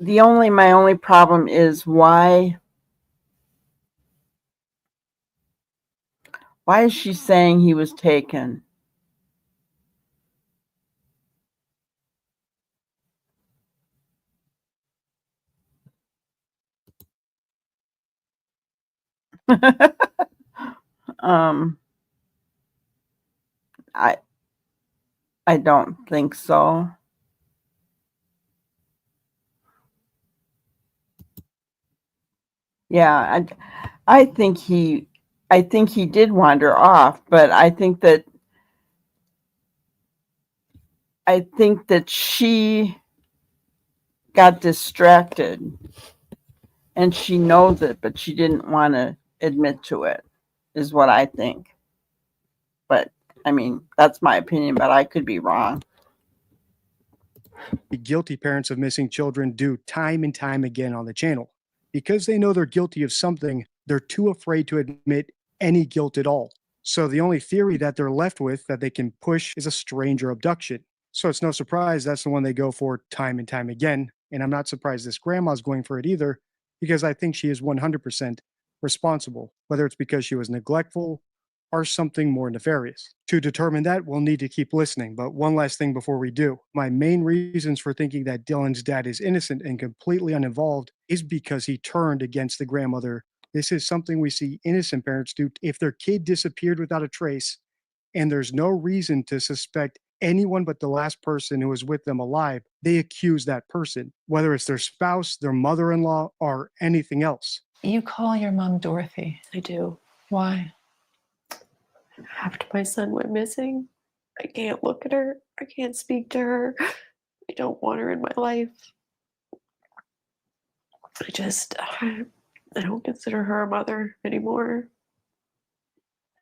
only problem is why is she saying he was taken? I don't think so. Yeah, I think he did wander off, but I think that she got distracted and she knows it, but she didn't want to admit to it, is what I think. But I mean, that's my opinion, but I could be wrong. The guilty parents of missing children do time and time again on the channel. Because they know they're guilty of something, they're too afraid to admit any guilt at all. So the only theory that they're left with that they can push is a stranger abduction. So it's no surprise that's the one they go for time and time again. And I'm not surprised this grandma's going for it either, because I think she is 100% responsible, whether it's because she was neglectful or something more nefarious. To determine that, we'll need to keep listening. But one last thing before we do. My main reasons for thinking that Dylan's dad is innocent and completely uninvolved is because he turned against the grandmother. This is something we see innocent parents do. If their kid disappeared without a trace and there's no reason to suspect anyone but the last person who was with them alive, they accuse that person, whether it's their spouse, their mother-in-law, or anything else. You call your mom Dorothy. I do. Why? After my son went missing, I can't look at her. I can't speak to her. I don't want her in my life. I don't consider her a mother anymore.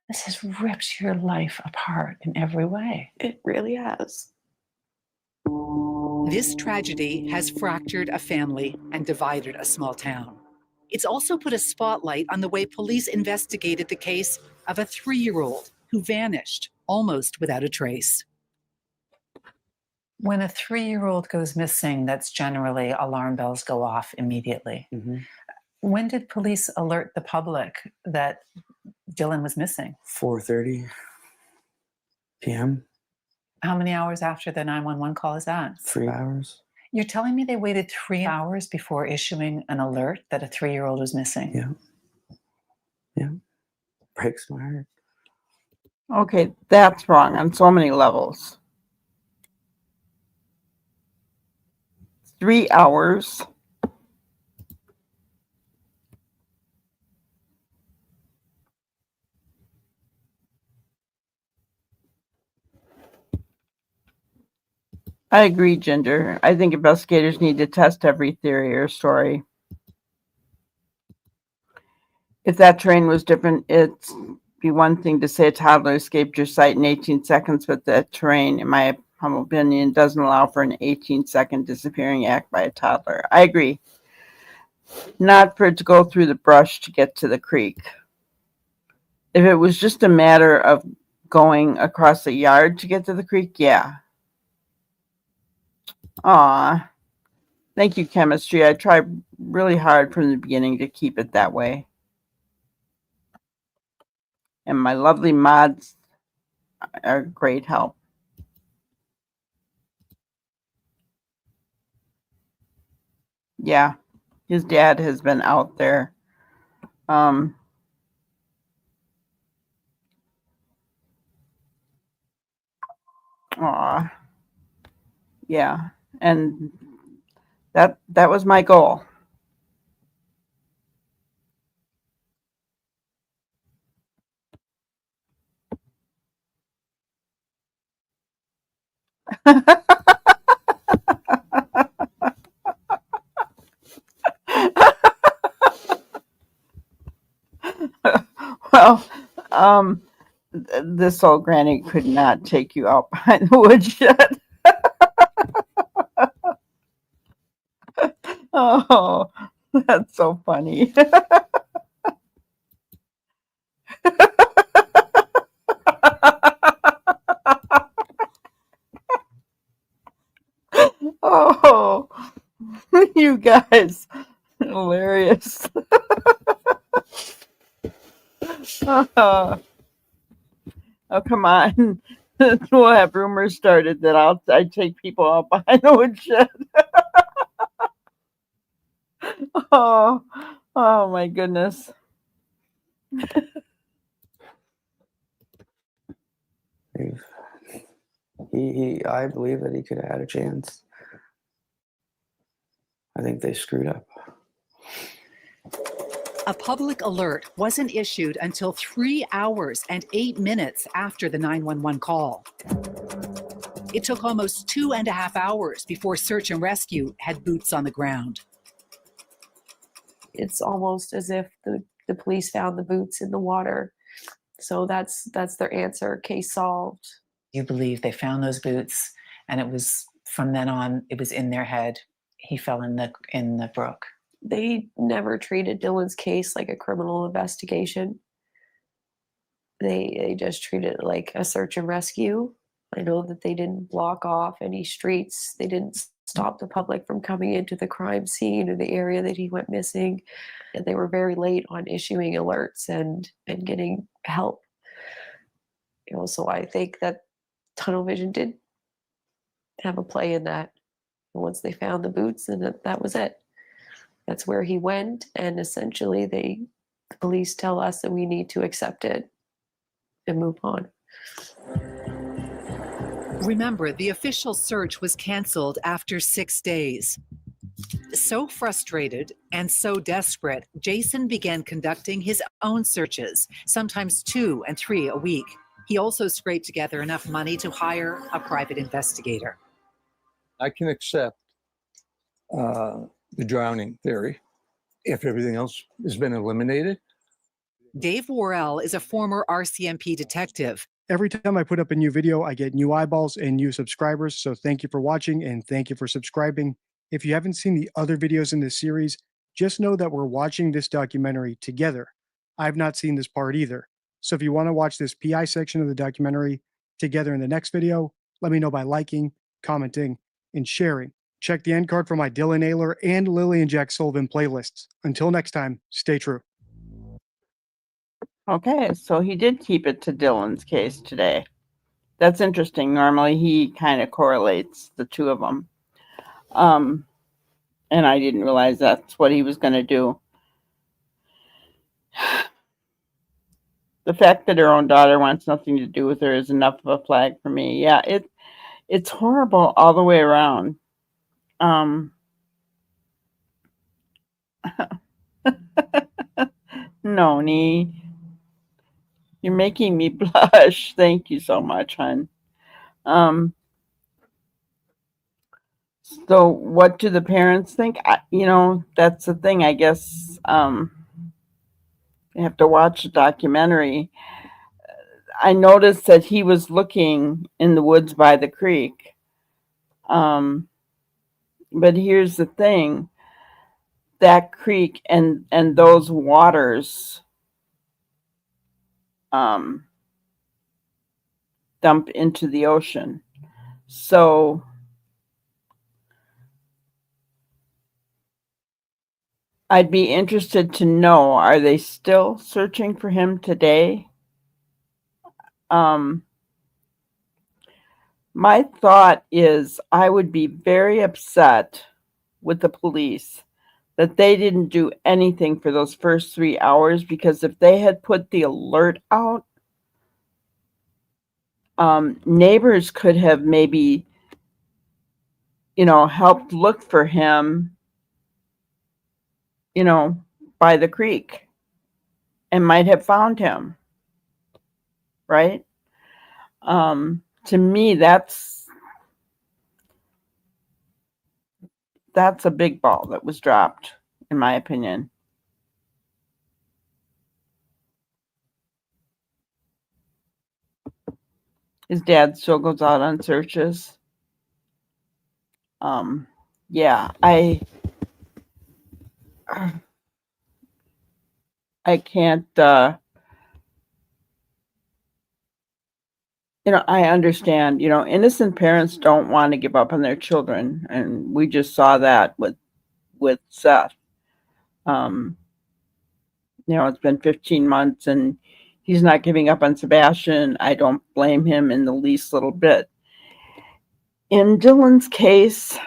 This has ripped your life apart in every way. It really has. This tragedy has fractured a family and divided a small town. It's also put a spotlight on the way police investigated the case of a 3-year-old who vanished almost without a trace. When a 3-year-old goes missing, that's generally alarm bells go off immediately. Mm-hmm. When did police alert the public that Dylan was missing? 4:30 p.m. How many hours after the 911 call is that? 3 hours. You're telling me they waited 3 hours before issuing an alert that a 3-year-old was missing? Yeah. Yeah. Breaks my heart. Okay, that's wrong on so many levels. 3 hours. I agree, Ginger. I think investigators need to test every theory or story. If that train was different, it'd be one thing to say a toddler escaped your sight in 18 seconds, but that train, in my humble opinion, doesn't allow for an 18-second disappearing act by a toddler. I agree. Not for it to go through the brush to get to the creek. If it was just a matter of going across the yard to get to the creek, yeah. Aw. Thank you, Chemistry. I tried really hard from the beginning to keep it that way. And my lovely mods are a great help. Yeah, his dad has been out there. Aw. Yeah, and that was my goal. Well, this old granny could not take you out behind the woodshed. Oh, that's so funny. Oh, you guys, hilarious. Oh, come on. We'll have rumors started that I take people out behind the woodshed. Oh, my goodness. I believe that he could have had a chance. I think they screwed up. A public alert wasn't issued until 3 hours and 8 minutes after the 911 call. It took almost 2.5 hours before search and rescue had boots on the ground. It's almost as if the police found the boots in the water. So that's their answer. Case solved. You believe they found those boots, and it was from then on, it was in their head. He fell in the brook. They never treated Dylan's case like a criminal investigation. They just treated it like a search and rescue. I know that they didn't block off any streets. They didn't stop the public from coming into the crime scene or the area that he went missing. And they were very late on issuing alerts and getting help. You know, so I think that tunnel vision did have a play in that. Once they found the boots, and that was it. That's where he went, and essentially the police tell us that we need to accept it and move on. Remember, the official search was canceled after 6 days. So frustrated and so desperate, Jason began conducting his own searches, sometimes 2 and 3 a week. He also scraped together enough money to hire a private investigator. I can accept the drowning theory if everything else has been eliminated. Dave Worrell is a former RCMP detective. Every time I put up a new video, I get new eyeballs and new subscribers. So thank you for watching and thank you for subscribing. If you haven't seen the other videos in this series, just know that we're watching this documentary together. I've not seen this part either. So if you want to watch this PI section of the documentary together in the next video, let me know by liking, commenting, and sharing. Check the end card for my Dylan Ehler and Lily and Jack Sullivan playlists. Until next time, stay true. Okay, so he did keep it to Dylan's case today. That's interesting. Normally he kind of correlates the two of them. And I didn't realize that's what he was going to do. The fact that her own daughter wants nothing to do with her is enough of a flag for me. Yeah, it's horrible all the way around. Noni, you're making me blush. Thank you so much, hon. So what do the parents think? That's the thing, I guess. You have to watch the documentary. I noticed that he was looking in the woods by the creek. But here's the thing. That creek and those waters dump into the ocean. So I'd be interested to know, are they still searching for him today? My thought is I would be very upset with the police that they didn't do anything for those first 3 hours, because if they had put the alert out, neighbors could have maybe, helped look for him, by the creek and might have found him. Right? To me, that's a big ball that was dropped, in my opinion. His dad still goes out on searches. Yeah, I can't, I understand, innocent parents don't want to give up on their children. And we just saw that with Seth. It's been 15 months and he's not giving up on Sebastian. I don't blame him in the least little bit. In Dylan's case,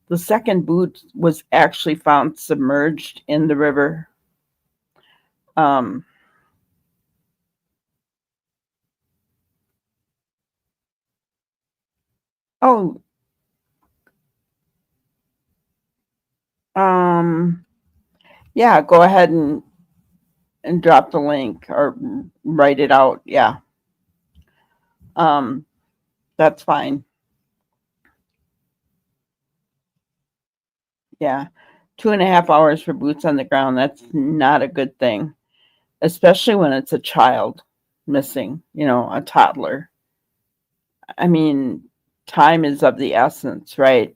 the second boot was actually found submerged in the river. Yeah, go ahead and drop the link or write it out. Yeah. That's fine. Yeah. 2.5 hours for boots on the ground. That's not a good thing, especially when it's a child missing, a toddler. I mean, time is of the essence, right?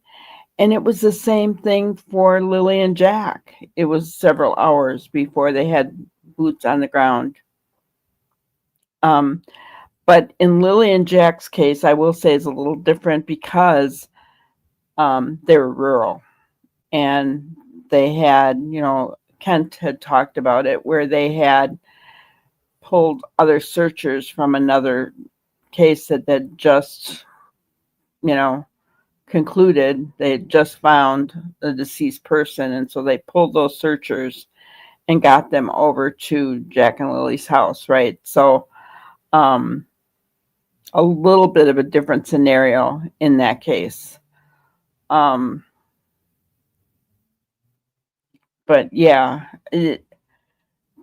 And it was the same thing for Lily and Jack. It was several hours before they had boots on the ground. But in Lily and Jack's case, I will say is a little different because they were rural and they had, Kent had talked about it where they had pulled other searchers from another case that had just, concluded they had just found a deceased person. And so they pulled those searchers and got them over to Jack and Lily's house, right? So a little bit of a different scenario in that case. But yeah,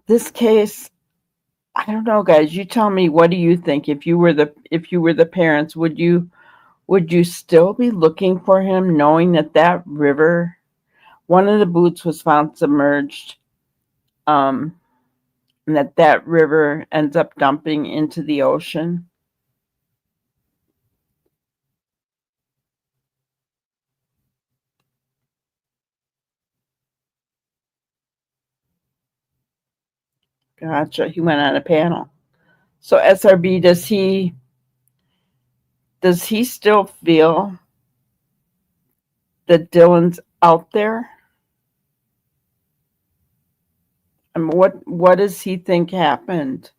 this case, I don't know, guys. You tell me, what do you think? If you were the parents, would you still be looking for him, knowing that river, one of the boots was found submerged, and that river ends up dumping into the ocean? Gotcha. He went on a panel. So SRB, does he still feel that Dylan's out there? I mean, what does he think happened?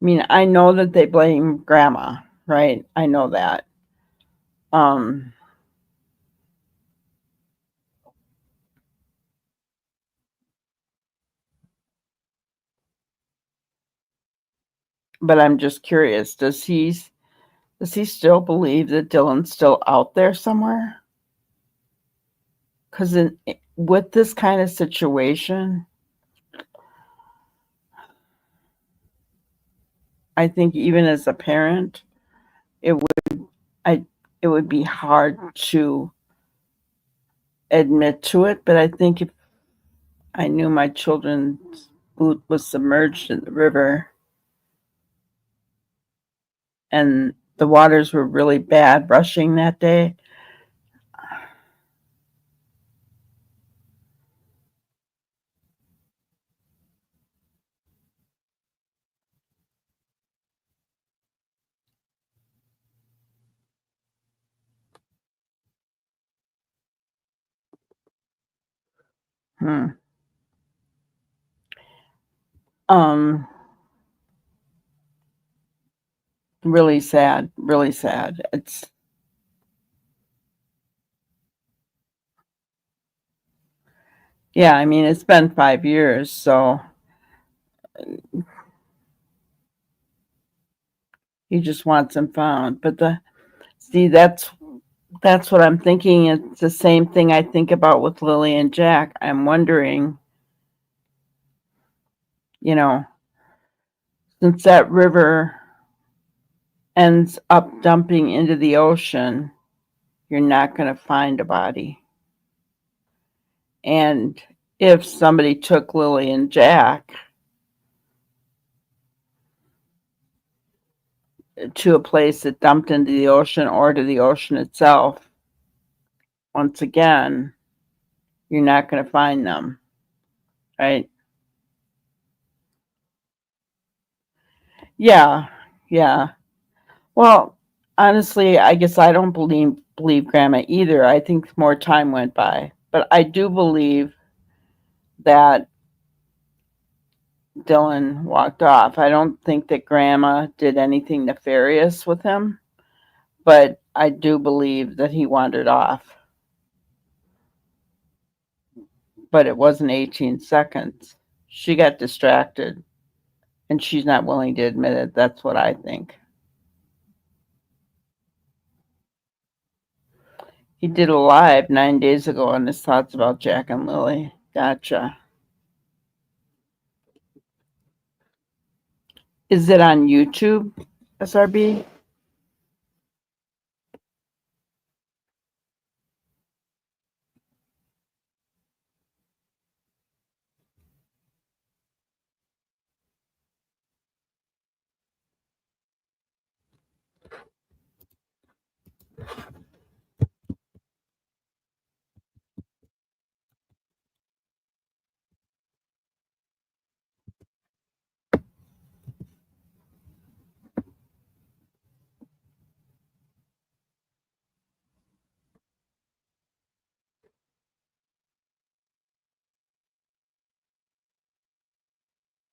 I mean, I know that they blame grandma, right? I know that. But I'm just curious, does he still believe that Dylan's still out there somewhere? Because with this kind of situation, I think even as a parent, it would be hard to admit to it. But I think if I knew my children's boot was submerged in the river and the waters were really bad rushing that day, hmm. Um, really sad, really sad. Yeah, I mean, it's been 5 years, so he just wants him found. But that's what I'm thinking. It's the same thing I think about with Lily and Jack. I'm wondering, you know, since that river ends up dumping into the ocean, you're not going to find a body. And if somebody took Lily and Jack to a place that dumped into the ocean or to the ocean itself, once again, you're not going to find them, right? Yeah, yeah. Well, honestly, I guess I don't believe Grandma either. I think more time went by, but I do believe that Dylan walked off. I don't think that Grandma did anything nefarious with him, but I do believe that he wandered off. But it wasn't 18 seconds. She got distracted, and she's not willing to admit it. That's what I think. He did a live 9 days ago on his thoughts about Jack and Lily. Gotcha. Is it on YouTube, SRB?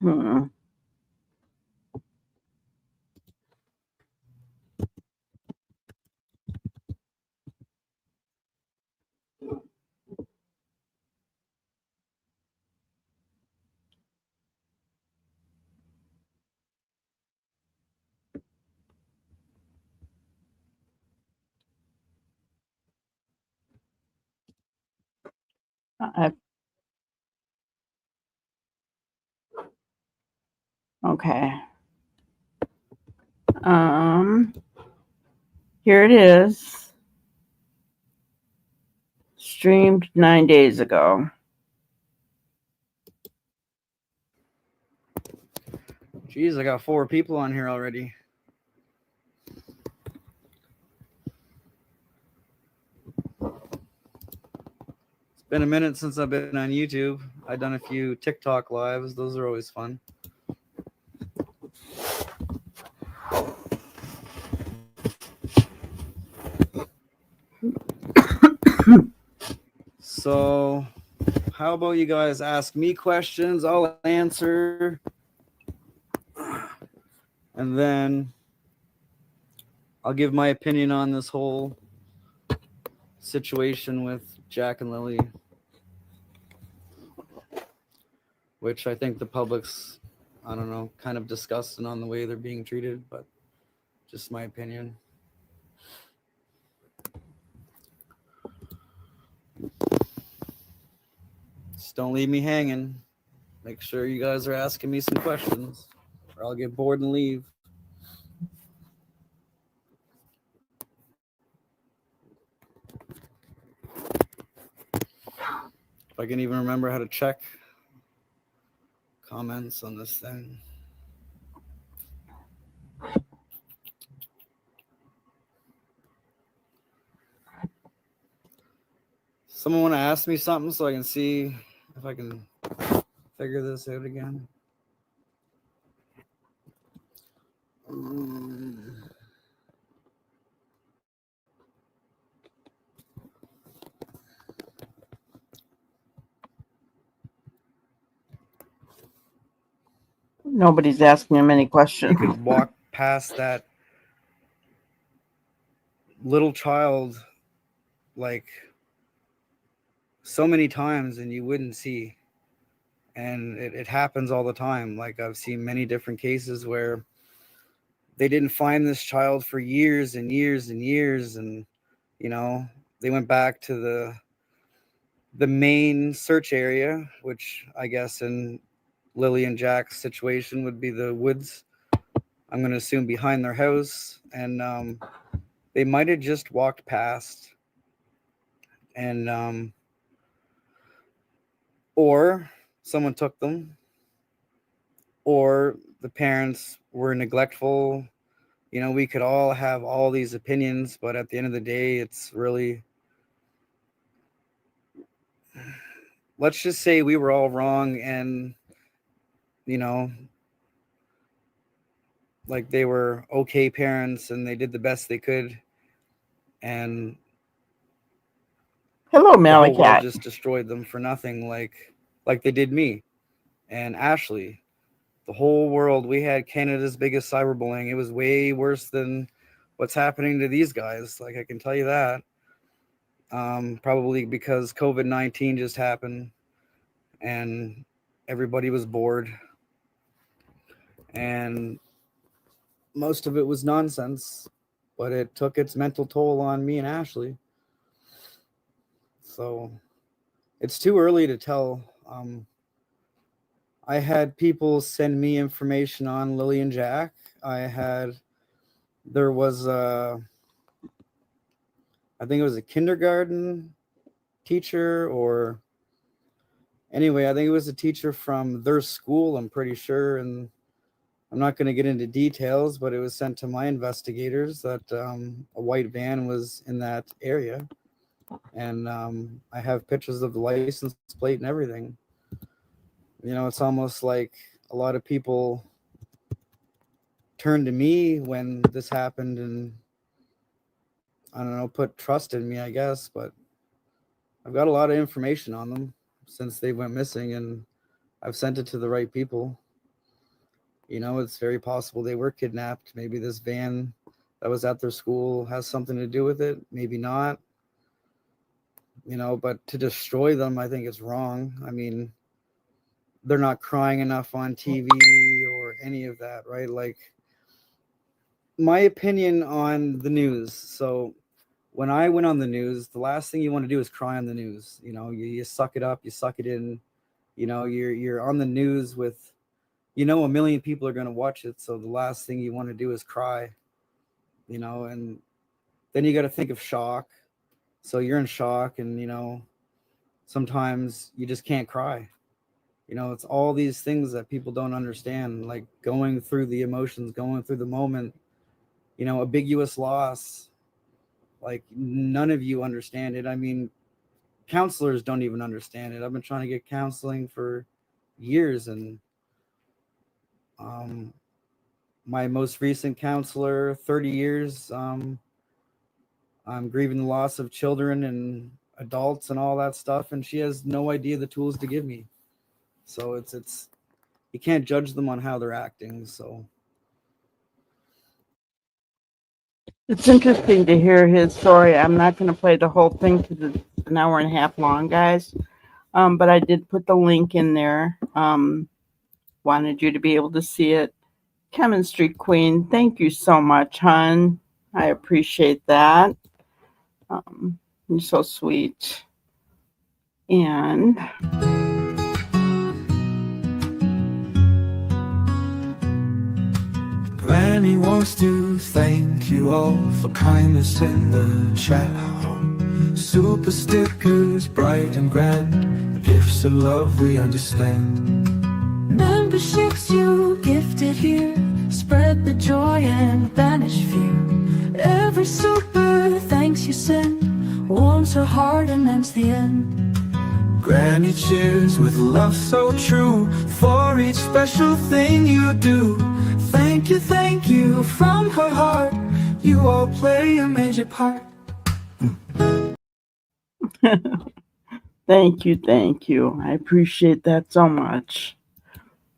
Hmm. Okay. Here it is. Streamed 9 days ago. Geez, I got 4 people on here already. It's been a minute since I've been on YouTube. I've done a few TikTok lives. Those are always fun. So, how about you guys ask me questions? I'll answer. And then I'll give my opinion on this whole situation with Jack and Lily, which I think the public's, I don't know, kind of disgusting on the way they're being treated, but just my opinion. Just don't leave me hanging. Make sure you guys are asking me some questions, or I'll get bored and leave. If I can even remember how to check comments on this thing. Someone want to ask me something so I can see if I can figure this out again. Nobody's asking him any questions. You could walk past that little child like so many times and you wouldn't see. And it happens all the time. Like I've seen many different cases where they didn't find this child for years and years and years. And, you know, they went back to the main search area, which I guess in Lily and Jack's situation would be the woods. I'm going to assume behind their house. And they might have just walked past and or someone took them, or the parents were neglectful. You know, we could all have all these opinions, but at the end of the day, it's really, let's just say we were all wrong, and, you know, like they were okay parents and they did the best they could. And hello, the whole world Malachi. just destroyed them for nothing, like they did me and Ashley. The whole world, we had Canada's biggest cyberbullying. It was way worse than what's happening to these guys. Like, I can tell you that. Probably because COVID-19 just happened and everybody was bored. And most of it was nonsense, but it took its mental toll on me and Ashley. So it's too early to tell. I had people send me information on Lily and Jack. There was I think it was a kindergarten teacher, or anyway, I think it was a teacher from their school, I'm pretty sure. And I'm not going to get into details, but it was sent to my investigators that a white van was in that area. And I have pictures of the license plate and everything. You know, it's almost like a lot of people turned to me when this happened and, I don't know, put trust in me, I guess. But I've got a lot of information on them since they went missing, and I've sent it to the right people. You know, it's very possible they were kidnapped. Maybe this van that was at their school has something to do with it. Maybe not. You know, but to destroy them, I think it's wrong. I mean, they're not crying enough on TV or any of that, right? Like, my opinion on the news. So when I went on the news, the last thing you want to do is cry on the news. You know, you suck it up, you suck it in. You know, you're on the news with, you know, 1 million people are going to watch it. So the last thing you want to do is cry, you know, and then you got to think of shock. So you're in shock, and, you know, sometimes you just can't cry. You know, it's all these things that people don't understand, like going through the emotions, going through the moment, you know, ambiguous loss. Like, none of you understand it. I mean, counselors don't even understand it. I've been trying to get counseling for years, and my most recent counselor, 30 years, I'm grieving the loss of children and adults and all that stuff, and she has no idea the tools to give me. So it's you can't judge them on how they're acting. So It's interesting to hear his story. I'm not going to play the whole thing because it's an hour and a half long, guys. But I did put the link in there. Wanted you to be able to see it. Chemistry Queen, thank you so much, hon. I appreciate that. You're so sweet. And Granny wants to thank you all for kindness in the chat. Super stickers, bright and grand, gifts of love we understand. Memberships you gifted here spread the joy and banish fear. Every super thanks you send warms her heart and ends the end. Granny cheers with love so true for each special thing you do. Thank you from her heart. You all play a major part. thank you. I appreciate that so much.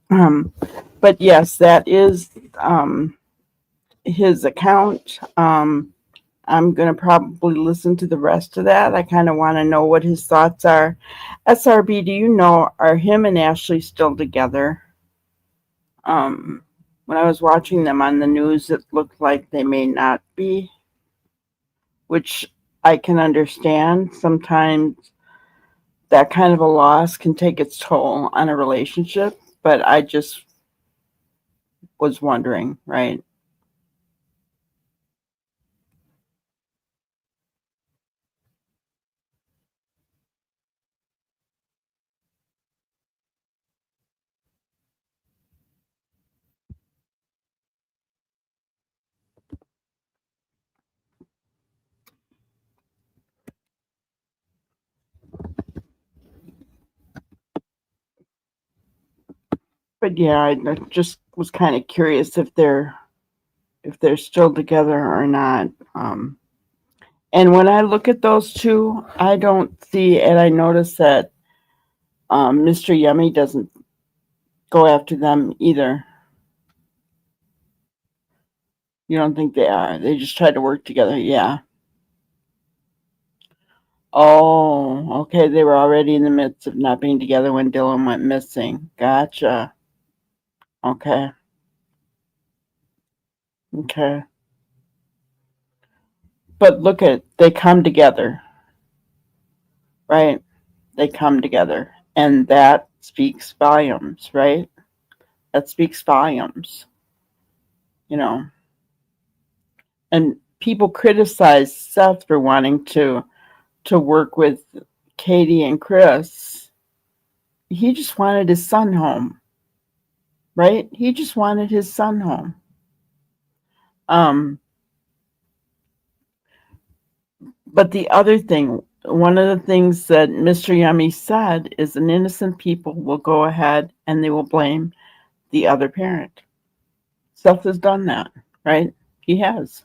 But yes, that is his account. I'm going to probably listen to the rest of that. I kind of want to know what his thoughts are. SRB, do you know, are him and Ashley still together? When I was watching them on the news, it looked like they may not be, which I can understand. Sometimes that kind of a loss can take its toll on a relationship, but I just was wondering, right? But yeah, I just was kind of curious if they're still together or not. And when I look at those two, I don't see, and I notice that Mr. Yummy doesn't go after them either. You don't think they are? They just try to work together. Yeah. Oh, okay. They were already in the midst of not being together when Dylan went missing. Gotcha. Okay. Okay. But look at, they come together, right? They come together. And that speaks volumes, right? That speaks volumes, you know. And people criticize Seth for wanting to work with Katie and Chris. He just wanted his son home, right? He just wanted his son home. But the other thing, one of the things that Mr. Yummy said is an innocent people will go ahead and they will blame the other parent. Seth has done that, right? He has.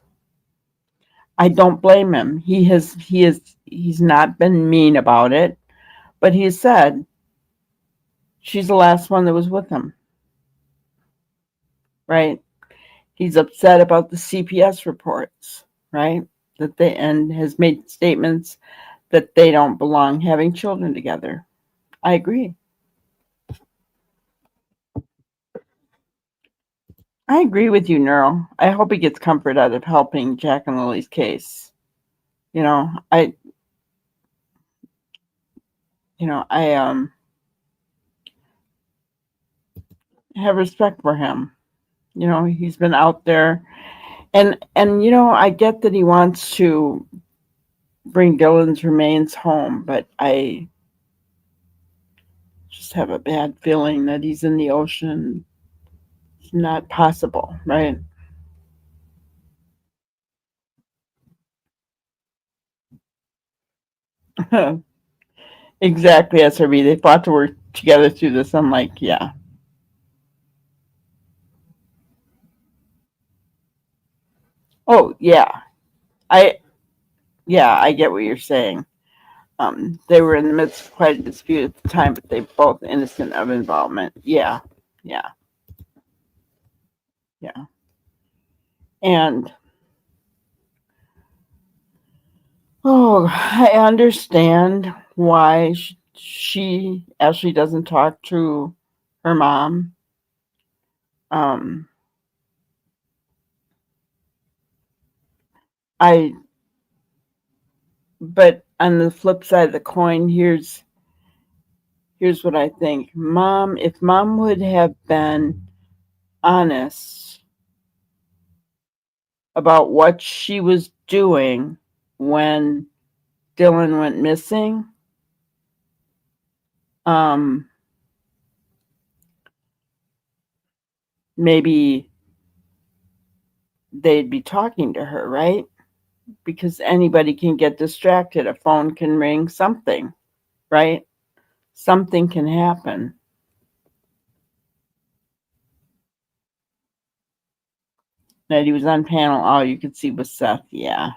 I don't blame him. He's not been mean about it, but he said she's the last one that was with him. right? He's upset about the CPS reports, right? And has made statements that they don't belong having children together. I agree. I agree with you, Neural. I hope he gets comfort out of helping Jack and Lily's case. I have respect for him. He's been out there, and I get that he wants to bring Dylan's remains home, but I just have a bad feeling that he's in the ocean. It's not possible, right? Exactly, SRB. They fought to work together through this. I'm like, yeah. Oh, yeah. I get what you're saying. They were in the midst of quite a dispute at the time, but they both innocent of involvement. Yeah. And I understand why she Ashley doesn't talk to her mom. I But on the flip side of the coin, here's what I think. If mom would have been honest about what she was doing when Dylan went missing, maybe they'd be talking to her, right? Because anybody can get distracted. A phone can ring, something, right? Something can happen. That he was on panel, all you could see was Seth, yeah.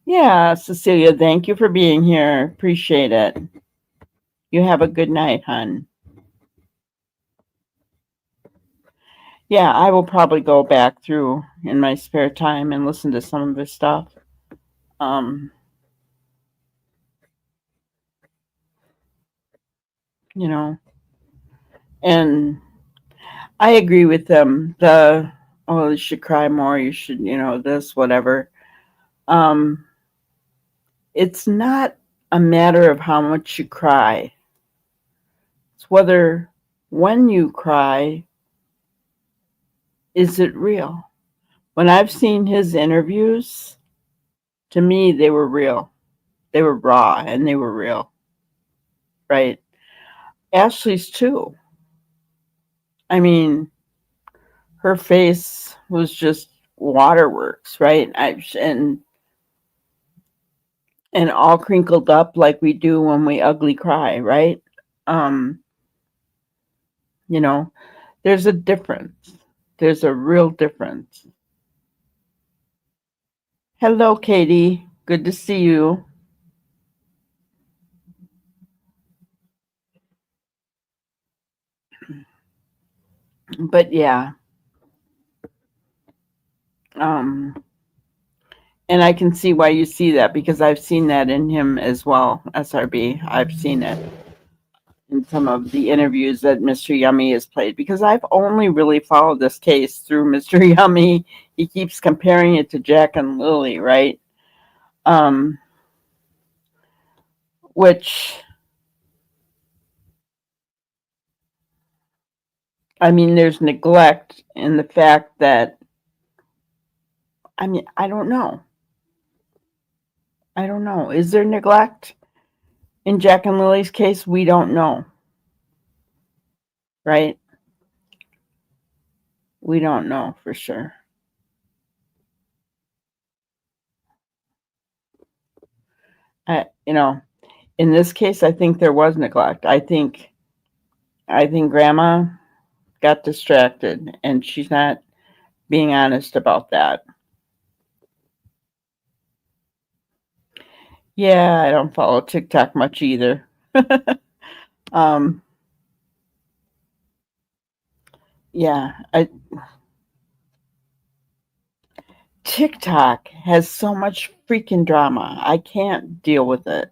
Yeah, Cecilia, thank you for being here. Appreciate it. You have a good night, hon. Yeah, I will probably go back through in my spare time and listen to some of his stuff. And I agree with them. You should cry more, you should, this, whatever. It's not a matter of how much you cry. It's whether when you cry, is it real? When I've seen his interviews, to me, they were real. They were raw and they were real, right? Ashley's too. I mean, her face was just waterworks, right? And all crinkled up like we do when we ugly cry, right? There's a difference. There's a real difference. Hello, Katie. Good to see you. But yeah. And I can see why you see that, because I've seen that in him as well, SRB. I've seen it in some of the interviews that Mr. Yummy has played, because I've only really followed this case through Mr. Yummy. He keeps comparing it to Jack and Lily, right? Which, I mean, there's neglect in the fact that, I don't know. Is there neglect in Jack and Lily's case? We don't know, right? We don't know for sure. In this case, I think there was neglect. I think Grandma got distracted, and she's not being honest about that. Yeah, I don't follow TikTok much either. Yeah, TikTok has so much freaking drama. I can't deal with it.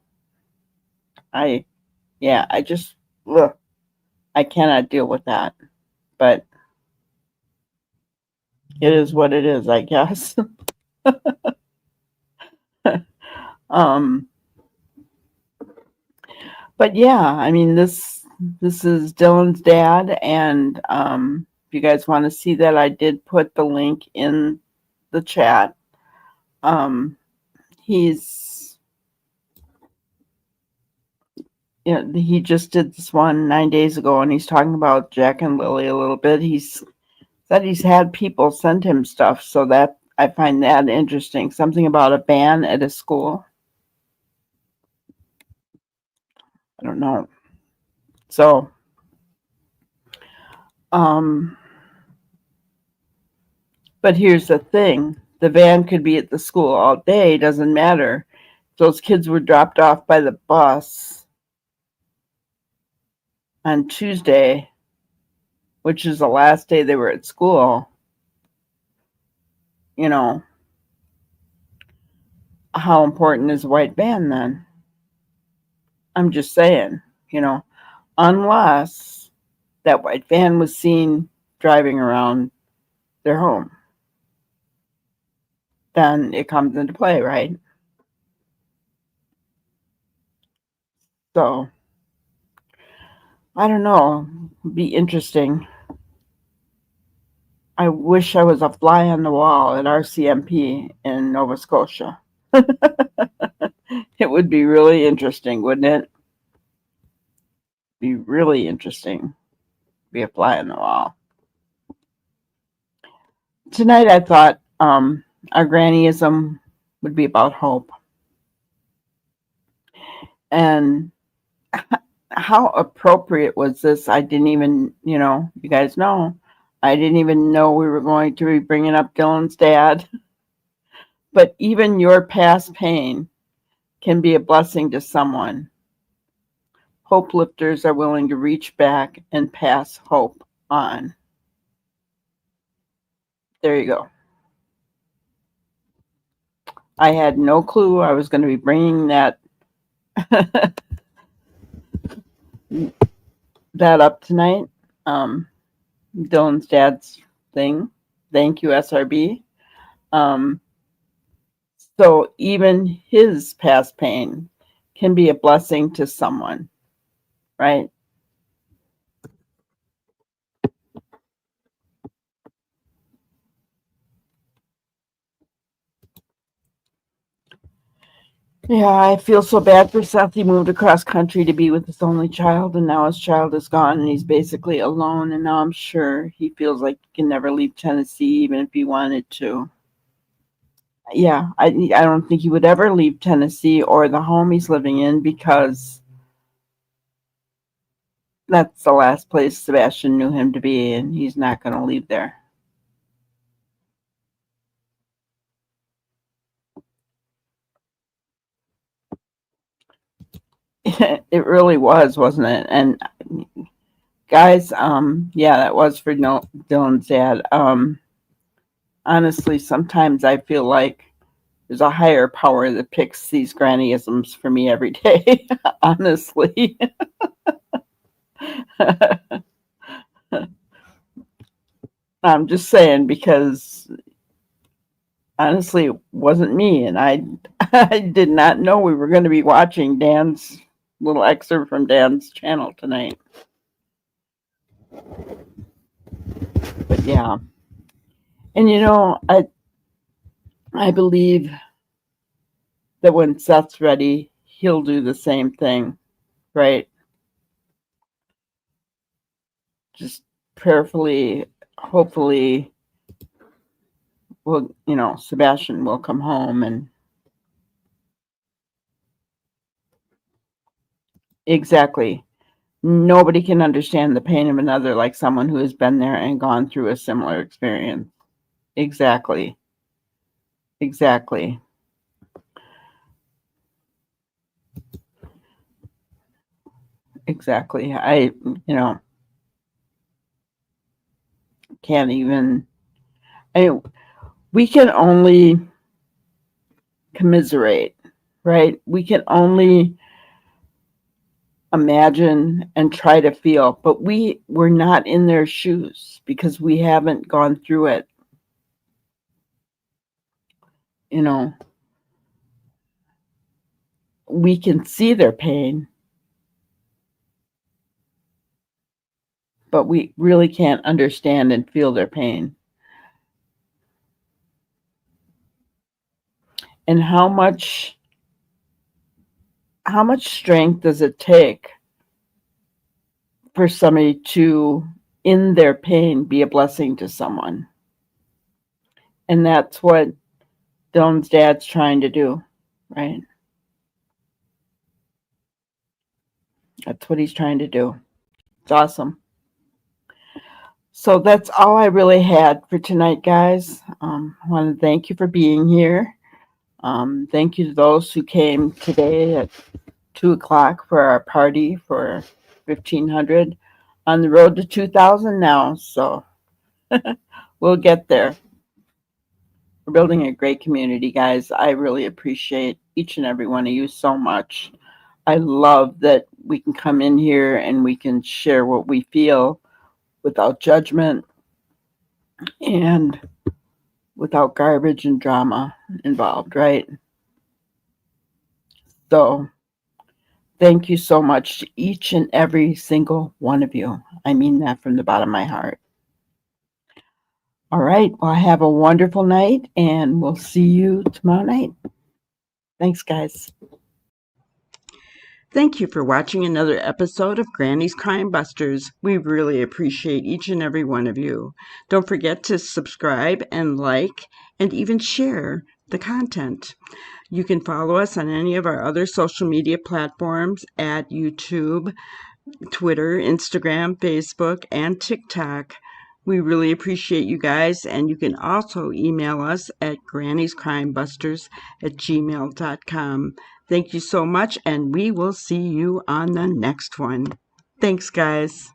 I just ugh, I cannot deal with that. But it is what it is, I guess. um but yeah, I mean this is Dylan's dad, and if you guys want to see that, I did put the link in the chat. He's he just did this one 9 days ago, and he's talking about Jack and Lily a little bit. He's said he's had people send him stuff, so that I find that interesting. Something about a ban at a school. I don't know. So, but here's the thing. The van could be at the school all day, doesn't matter. Those kids were dropped off by the bus on Tuesday, which is the last day they were at school. You know, how important is a white van then? I'm just saying, unless that white van was seen driving around their home, then it comes into play, right? So, I don't know. It'd be interesting. I wish I was a fly on the wall at RCMP in Nova Scotia. It would be really interesting, wouldn't it? Be really interesting. Be a fly on the wall. Tonight I thought our grannyism would be about hope. And how appropriate was this? I didn't even, you guys know, I didn't even know we were going to be bringing up Dylan's dad. But even your past pain can be a blessing to someone. Hope lifters are willing to reach back and pass hope on. There you go. I had no clue I was going to be bringing that up tonight. Dylan's dad's thing. Thank you, SRB. So even his past pain can be a blessing to someone, right? Yeah, I feel so bad for Seth. He moved across country to be with his only child, and now his child is gone, and he's basically alone. And now I'm sure he feels like he can never leave Tennessee, even if he wanted to. Yeah, I don't think he would ever leave Tennessee or the home he's living in, because that's the last place Sebastian knew him to be, and he's not going to leave there. It really was, wasn't it? And guys, yeah, that was for Dylan's dad. Honestly, sometimes I feel like there's a higher power that picks these grannyisms for me every day. Honestly. I'm just saying, because honestly, it wasn't me, and I did not know we were going to be watching Dan's little excerpt from Dan's channel tonight. But yeah. And I believe that when Seth's ready, he'll do the same thing, right? Just prayerfully, hopefully, Sebastian will come home. And exactly. Nobody can understand the pain of another like someone who has been there and gone through a similar experience. Exactly. Exactly. exactly. Can't even, we can only commiserate, right? We can only imagine and try to feel, but we're not in their shoes because we haven't gone through it. We can see their pain, but we really can't understand and feel their pain. And how much strength does it take for somebody to, in their pain, be a blessing to someone? And that's what Dylan's dad's trying to do, right? That's what he's trying to do. It's awesome. So that's all I really had for tonight, guys. I want to thank you for being here. Thank you to those who came today at 2:00 for our party for 1,500. On the road to 2,000 now, so we'll get there. We're building a great community, guys. I really appreciate each and every one of you so much. I love that we can come in here and we can share what we feel without judgment and without garbage and drama involved, right? So thank you so much to each and every single one of you. I mean that from the bottom of my heart. All right. Well, have a wonderful night, and we'll see you tomorrow night. Thanks, guys. Thank you for watching another episode of Granny's Crime Busters. We really appreciate each and every one of you. Don't forget to subscribe and like and even share the content. You can follow us on any of our other social media platforms at YouTube, Twitter, Instagram, Facebook, and TikTok. We really appreciate you guys, and you can also email us at granniescrimebusters@gmail.com. Thank you so much, and we will see you on the next one. Thanks, guys.